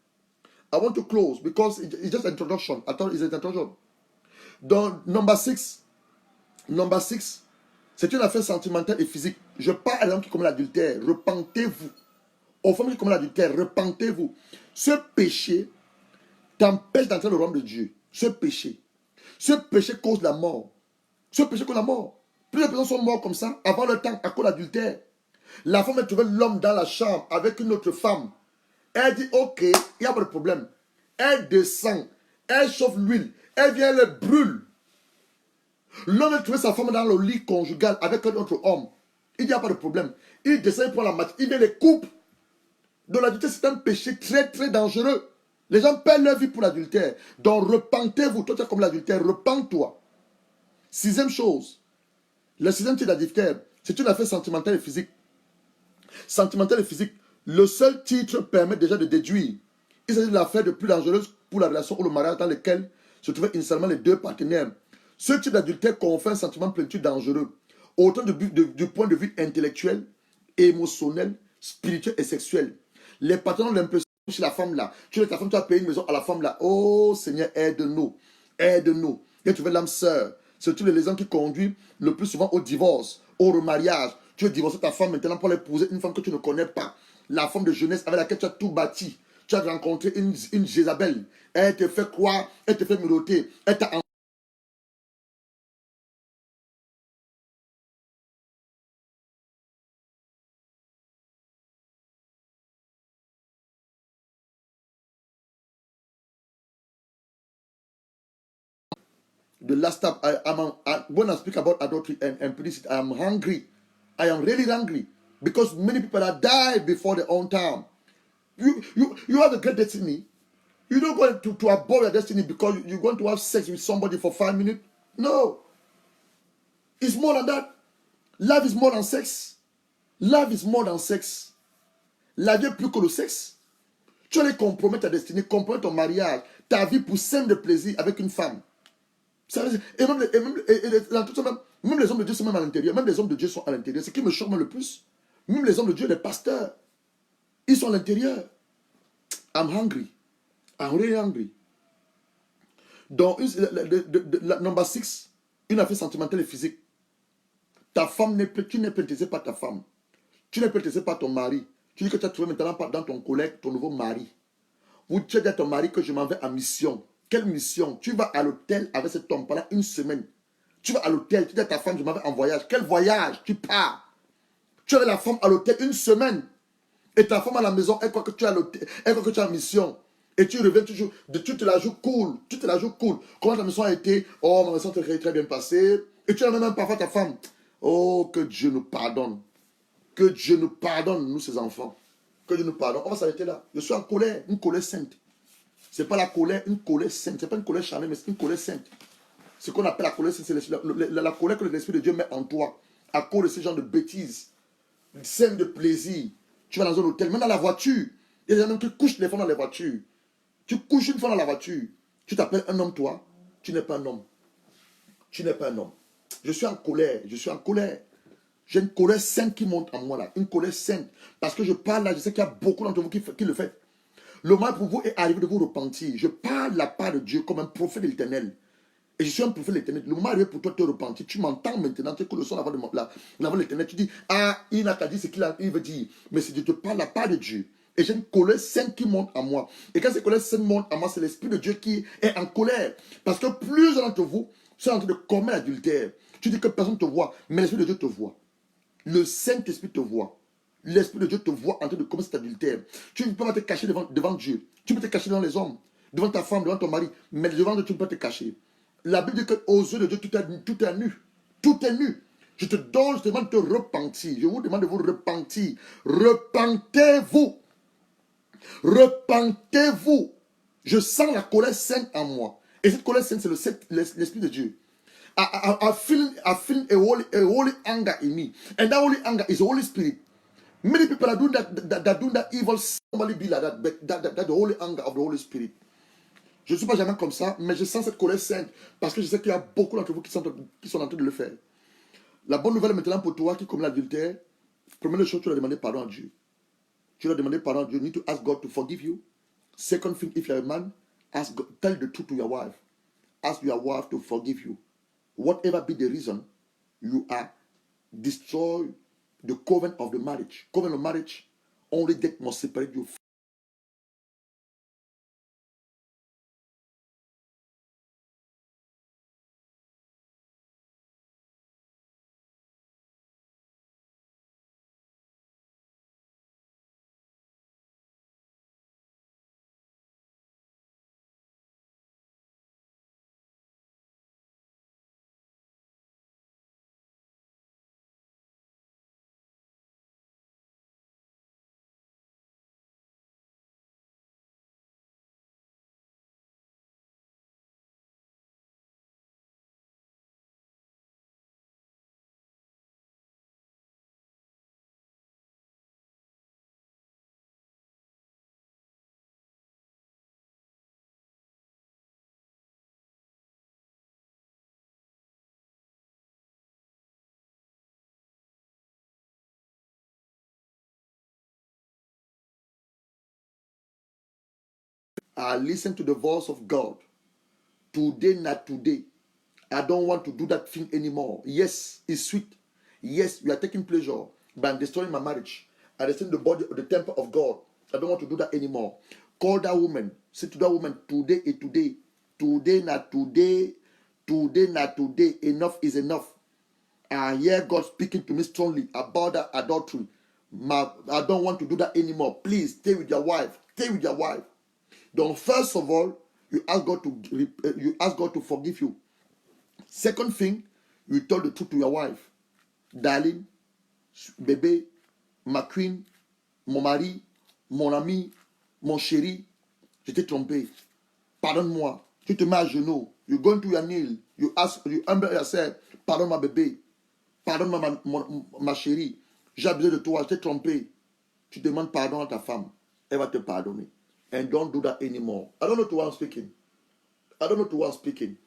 I want to close because it's just an introduction. I thought it's an introduction. Donc, number six, c'est une affaire sentimentale et physique. Je parle à l'homme qui commet l'adultère. Repentez-vous. Aux femmes qui commettent l'adultère, repentez-vous. Ce péché t'empêche d'entrer dans le royaume de Dieu. Ce péché cause la mort. Ce péché cause la mort. Plusieurs personnes sont mortes comme ça avant leur temps à cause de l'adultère. La femme a trouvé l'homme dans la chambre avec une autre femme. Elle dit, ok, il n'y a pas de problème. Elle descend, elle chauffe l'huile, elle vient, elle brûle. L'homme a trouvé sa femme dans le lit conjugal avec un autre homme. Il n'y a pas de problème. Il descend, il prend la machine, il vient les coupe. Donc l'adultère, c'est un péché très très dangereux. Les gens perdent leur vie pour l'adultère. Donc repentez-vous. Toi, tu es comme l'adultère, repens-toi. Sixième chose. Le sixième type d'adultère, c'est une affaire sentimentale et physique. Sentimentale et physique. Le seul titre permet déjà de déduire. Il s'agit de l'affaire de plus dangereuse pour la relation ou le mariage dans lequel se trouvaient initialement les deux partenaires. Ce type d'adultère confère un sentiment de plénitude dangereux, autant du point de vue intellectuel, émotionnel, spirituel et sexuel. Les partenaires ont l'impression chez la femme là. Tu es ta femme, tu as payé une maison à la femme là. Oh Seigneur, aide-nous. Aide-nous. Et tu veux l'âme sœur. C'est tous les gens qui conduisent le plus souvent au divorce, au remariage. Tu veux divorcer ta femme maintenant pour l'épouser une femme que tu ne connais pas. La femme de jeunesse avec laquelle tu as tout bâti. Tu as rencontré une Jézabel. Elle te fait croire, elle te fait miroiter. Elle t'a the last time when I speak about adultery and impudicity, I am hungry. I am really hungry because many people have died before their own time. You have a great destiny. You don't go to abort your destiny because you're going to have sex with somebody for 5 minutes. No, it's more than that. Love is more than sex. Love is more than sex. La vie est plus que le sexe. Tu allais compromettre ta destinée, compromettre ton mariage, ta vie pour simple de plaisir avec une femme. Et même, même les hommes de Dieu sont même à l'intérieur. Même les hommes de Dieu sont à l'intérieur. Ce qui me choque le plus, même les hommes de Dieu, les pasteurs, ils sont à l'intérieur. I'm hungry. I'm really hungry. Donc, number 6, une affaire sentimentale et physique. Ta femme tu n'es pas intéressé par ta femme. Tu n'es pas intéressé par ton mari. Tu dis que tu as trouvé maintenant dans ton collègue ton nouveau mari. Ou tu as dit à ton mari que je m'en vais en mission. Quelle mission? Tu vas à l'hôtel avec cet homme pendant une semaine. Tu vas à l'hôtel, tu dis à ta femme, je m'en vais en voyage. Quel voyage? Tu pars. Tu as la femme à l'hôtel une semaine. Et ta femme à la maison, elle croit que tu es à l'hôtel, elle croit que tu es en mission. Et tu reviens toujours, tu te la joues cool. Tu te la joues cool. Comment ta mission a été? Oh, ma mission est très bien passée. Et tu as même parfois ta femme. Oh, que Dieu nous pardonne. Que Dieu nous pardonne, nous, ses enfants. Que Dieu nous pardonne. On va s'arrêter là. Je suis en colère, une colère sainte. Ce n'est pas la colère, une colère sainte. Ce n'est pas une colère charnelle, mais c'est une colère sainte. Ce qu'on appelle la colère sainte, c'est la colère que l'Esprit de Dieu met en toi. À cause de ce genre de bêtises. Scène de plaisir. Tu vas dans un hôtel, même dans la voiture. Il y a des gens qui couchent les femmes dans les voitures. Tu couches une femme dans la voiture. Tu t'appelles un homme, toi. Tu n'es pas un homme. Tu n'es pas un homme. Je suis en colère. Je suis en colère. J'ai une colère sainte qui monte en moi là. Une colère sainte. Parce que je parle là, je sais qu'il y a beaucoup d'entre vous qui le faites. Le mal pour vous est arrivé de vous repentir. Je parle de la part de Dieu comme un prophète de l'Éternel. Et je suis un prophète de l'Éternel. Le moment est arrivé pour toi de te repentir. Tu m'entends maintenant. Tu écoutes le son de la voix de l'Éternel. Tu dis, ah, il n'a qu'à dire ce qu'il veut dire. Mais si je te parle de la part de Dieu. Et j'ai une colère sainte qui monte en moi. Et quand cette colère sainte monte en moi, c'est l'Esprit de Dieu qui est en colère. Parce que plusieurs d'entre vous sont en train de commettre l'adultère. Tu dis que personne ne te voit, mais l'Esprit de Dieu te voit. Le Saint-Esprit te voit. L'Esprit de Dieu te voit en train de commettre cet adultère. Tu ne peux pas te cacher devant Dieu. Tu peux te cacher devant les hommes, devant ta femme, devant ton mari. Mais devant Dieu, tu ne peux pas te cacher. La Bible dit qu'aux yeux de Dieu, tout est nu. Tout est nu. Je te demande de te repentir. Je vous demande de vous repentir. Repentez-vous. Repentez-vous. Je sens la colère sainte en moi. Et cette colère sainte, c'est l'Esprit de Dieu. I feel a holy anger in me. And that holy anger is the Holy Spirit. Many people are doing that evil. Somebody be like that, but that the holy anger of the Holy Spirit. Je ne suis pas jamais comme ça, mais je sens cette colère sainte parce que je sais qu'il y a beaucoup d'entre vous qui sont en train de le faire. La bonne nouvelle maintenant pour toi qui commet l'adultère, première chose, tu dois demander pardon à Dieu. Tu dois demander pardon à Dieu. You need to ask God to forgive you. Second thing, if you're a man, ask God, tell the truth to your wife. Ask your wife to forgive you. Whatever be the reason, you are destroy the covenant of the marriage. Covenant of marriage, only death must separate you I listen to the voice of God. Today, not today. I don't want to do that thing anymore. Yes, it's sweet. Yes, we are taking pleasure, but I'm destroying my marriage. I destroy the body, the temple of God. I don't want to do that anymore. Call that woman. Say to that woman, today is today. Today, not today. Today, not today. Enough is enough. I hear God speaking to me strongly about that adultery. I don't want to do that anymore. Please stay with your wife. Stay with your wife. Then first of all, you ask God to forgive you. Second thing, you tell the truth to your wife. Darling, bébé, ma queen, mon mari, mon ami, mon chéri, je t'ai trompé. Pardonne-moi. Tu te mets à genoux. You go into your knee. You humble yourself. Pardonne ma bébé. Pardonne ma chérie. J'ai besoin de toi. Je t'ai trompé. Tu demandes pardon à ta femme. Elle va te pardonner. And don't do that anymore. I don't know to what I'm speaking. I don't know to what I'm speaking.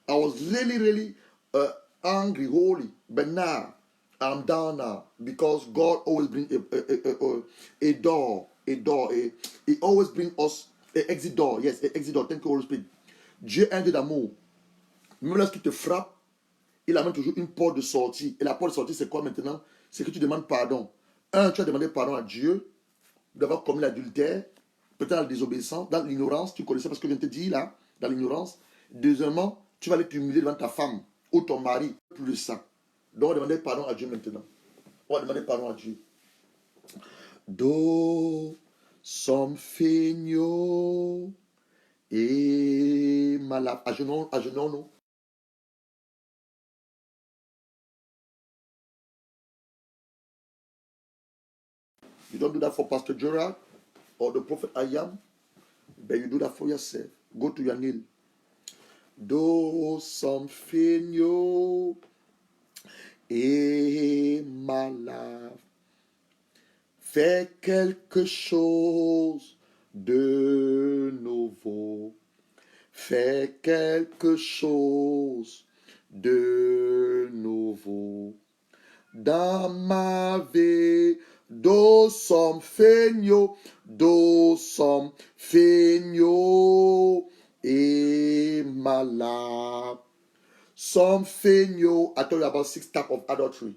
I was really angry, holy. But now, I'm down now. Because God always brings a door. He always brings us an exit door. Yes, an exit door. Thank you, Holy Spirit. Dieu est un Dieu d'amour. Même lorsqu'il te frappe, il amène toujours une porte de sortie. Et la porte de sortie, c'est quoi maintenant? C'est que tu demandes pardon. Un, tu as demandé pardon à Dieu d'avoir commis l'adultère, peut-être dans la désobéissance, dans l'ignorance, tu connaissais parce que je viens de te dire là, dans l'ignorance. Deuxièmement, tu vas aller t'humilier devant ta femme ou ton mari, plus de ça. Donc on va demander pardon à Dieu maintenant. On va demander pardon à Dieu. Do som feigno et malade. À genoux, non. You don't do that for Pastor Gerard or the prophet I am, but you do that for yourself. Go to your knee. Do some feigno et malade. Fais quelque chose de nouveau. Fais quelque chose de nouveau. Dans ma vie, do som feigno et malade. Some feigno, I told you about 6 types of adultery.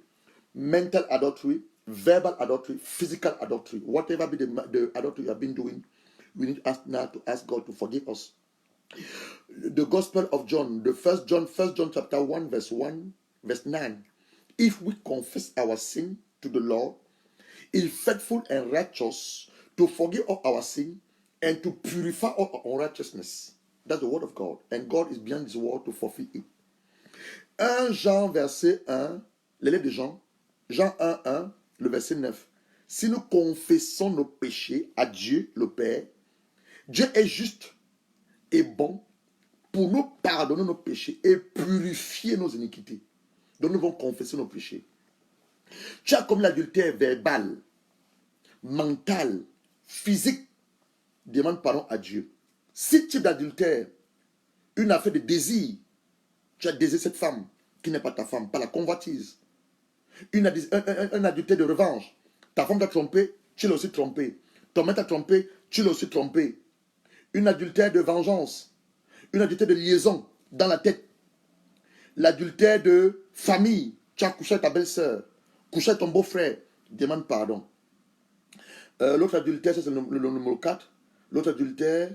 Mental adultery, verbal adultery, physical adultery. Whatever be the adultery you have been doing, we need to ask now to ask God to forgive us. The Gospel of John, the first John chapter 1, verse 9. If we confess our sin to the Lord, He is faithful and righteous to forgive all our sin and to purify all our unrighteousness. That's the word of God. And God is behind His word to fulfill it. 1 Jean, verset 1, l'élève de Jean 1, le verset 9. Si nous confessons nos péchés à Dieu, le Père, Dieu est juste et bon pour nous pardonner nos péchés et purifier nos iniquités. Donc nous devons confesser nos péchés. Tu as comme l'adultère verbal, mental, physique. Demande pardon à Dieu. 6 types d'adultère. Une affaire de désir. Tu as désiré cette femme qui n'est pas ta femme, pas la convoitise. Un adultère de revanche. Ta femme t'a trompé, tu l'as aussi trompé. Ton mari t'a trompé, tu l'as aussi trompé. Une adultère de vengeance. Une adultère de liaison dans la tête. L'adultère de famille. Tu as couché avec ta belle-sœur, couché avec ton beau-frère. Demande pardon. L'autre adultère, c'est le numéro 4. L'autre adultère,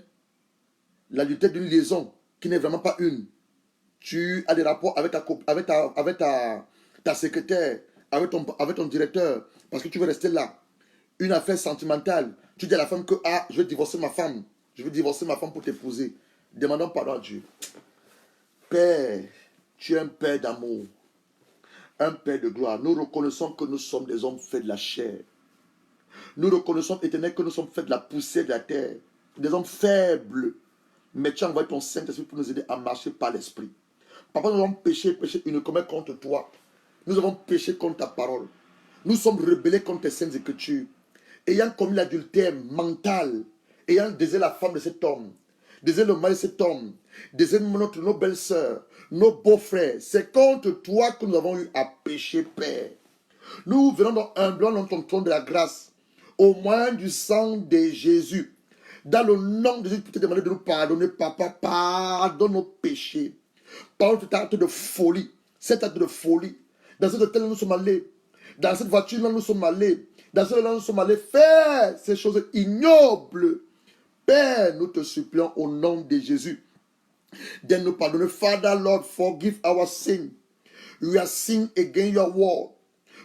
l'adultère d'une liaison qui n'est vraiment pas une. Tu as des rapports avec ta secrétaire, avec ton directeur, parce que tu veux rester là. Une affaire sentimentale. Tu dis à la femme que je vais divorcer ma femme. Je vais divorcer ma femme pour t'épouser. Demandons pardon à Dieu. Père, tu es un Père d'amour, un Père de gloire. Nous reconnaissons que nous sommes des hommes faits de la chair. Nous reconnaissons, Éternel, que nous sommes faits de la poussière de la terre. Des hommes faibles. Mais tu as envoyé ton Saint-Esprit pour nous aider à marcher par l'Esprit. Papa, nous avons péché uniquement contre toi. Nous avons péché contre ta parole. Nous sommes rebellés contre tes saintes écritures. Ayant commis l'adultère mental, ayant désiré la femme de cet homme, désiré le mari de cet homme, désiré nos belles-sœurs, nos beaux-frères, c'est contre toi que nous avons eu à pécher, Père. Nous venons donc humblement dans ton trône de la grâce, au moyen du sang de Jésus. Dans le nom de Jésus, pour te demander de nous pardonner, papa, pardonne nos péchés. Pardonne cet acte de folie. Cet acte de folie. Dans cet hôtel, nous sommes allés. Dans cette voiture, là, nous sommes allés. Dans ce là, nous sommes allés faire ces choses ignobles. Père, nous te supplions au nom de Jésus de nous pardonner. Father, Lord, forgive our sin. We are sin against your word.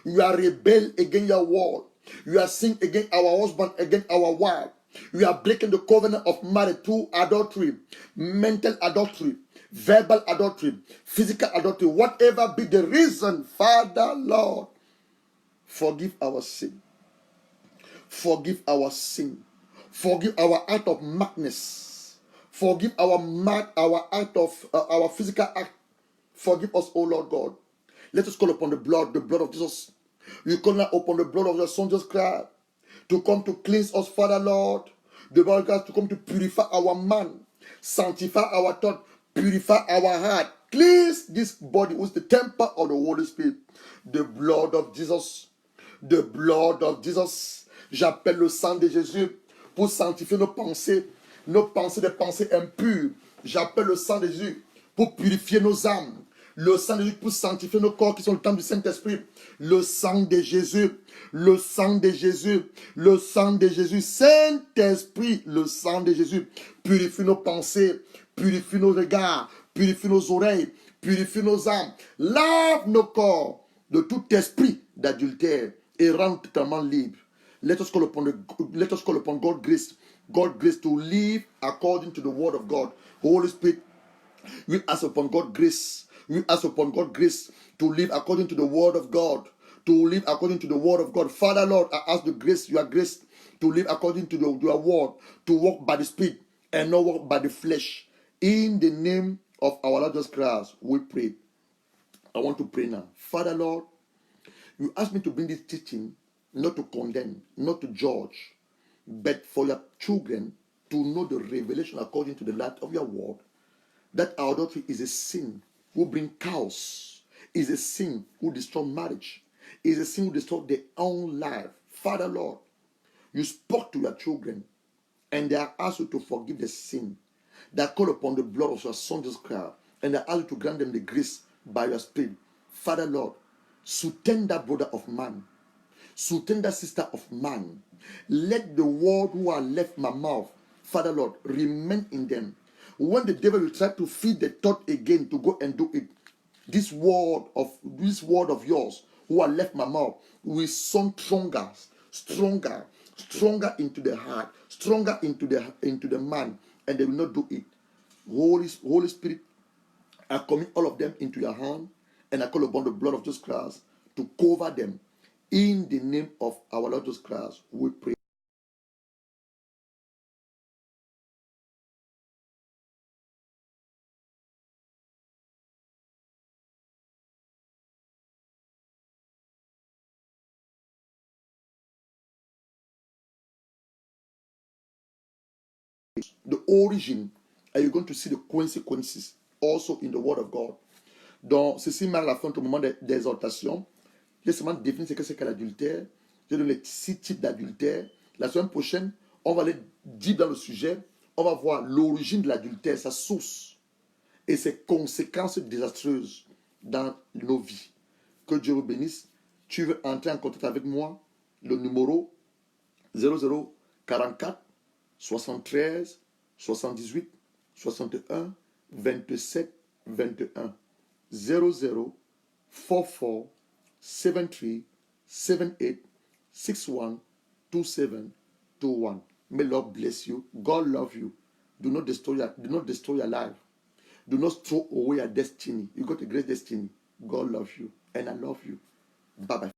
We are rebel against your word. We are sin against our husband, against our wife. We are breaking the covenant of marriage through adultery, mental adultery, verbal adultery, physical adultery, whatever be the reason. Father, Lord, forgive our sin. Forgive our sin. Forgive our act of madness. Forgive our act of our physical act. Forgive us, O Lord God. Let us call upon the blood of Jesus. We call now upon the blood of your Son Jesus Christ to come to cleanse us, Father Lord. The blood of God to come to purify our mind, sanctify our thought, purify our heart. Cleanse this body with the temple of the Holy Spirit. The blood of Jesus. The blood of Jesus. J'appelle le sang de Jésus pour sanctifier nos pensées des pensées impures. J'appelle le sang de Jésus pour purifier nos âmes. Le sang de Jésus pour sanctifier nos corps qui sont le temple du Saint-Esprit. Le sang de Jésus. Le sang de Jésus. Le sang de Jésus. Saint-Esprit, le sang de Jésus. Purifie nos pensées. Purifie nos regards. Purifie nos oreilles. Purifie nos âmes. Lave nos corps de tout esprit d'adultère et rend totalement libre. Let us call upon God's grace. God's grace to live according to the word of God. Holy Spirit, we ask upon God's grace. We ask upon God's grace to live according to the word of God. To live according to the word of God. Father, Lord, I ask the grace, your grace, to live according to your word, to walk by the Spirit and not walk by the flesh. In the name of our Lord Jesus Christ, we pray. I want to pray now. Father, Lord, you asked me to bring this teaching not to condemn, not to judge, but for your children to know the revelation according to the light of your word, that adultery is a sin who bring chaos, is a sin who destroy marriage, is a sin who destroy their own life. Father, Lord, you spoke to your children and they are asked you to forgive the sin. They call upon the blood of your Son Jesus Christ and they are asked you to grant them the grace by your Spirit. Father, Lord, sustain that brother of man, sustain that sister of man. Let the word who are left my mouth, Father Lord, remain in them. When the devil will try to feed the thought again to go and do it, this word of yours who are left my mouth will sound stronger into the heart, stronger into the man, and they will not do it. Holy Spirit, I commit all of them into your hand, and I call upon the blood of Jesus Christ to cover them. In the name of our Lord Jesus Christ, we pray. The origin, and you're going to see the consequences also in the Word of God. Donc, ceci marque la fin du moment d'exhortation. J'ai seulement défini ce que c'est que l'adultère. J'ai donné les 6 types d'adultère. La semaine prochaine, on va aller deep dans le sujet. On va voir l'origine de l'adultère, sa source et ses conséquences désastreuses dans nos vies. Que Dieu vous bénisse. Tu veux entrer en contact avec moi? Le numéro 0044 73 78 61 27 21 00 44 73 78 61 27 21. May Lord bless you. God love you. Do not destroy your life. Do not throw away your destiny. You got a great destiny. God loves you, and I love you. Bye bye.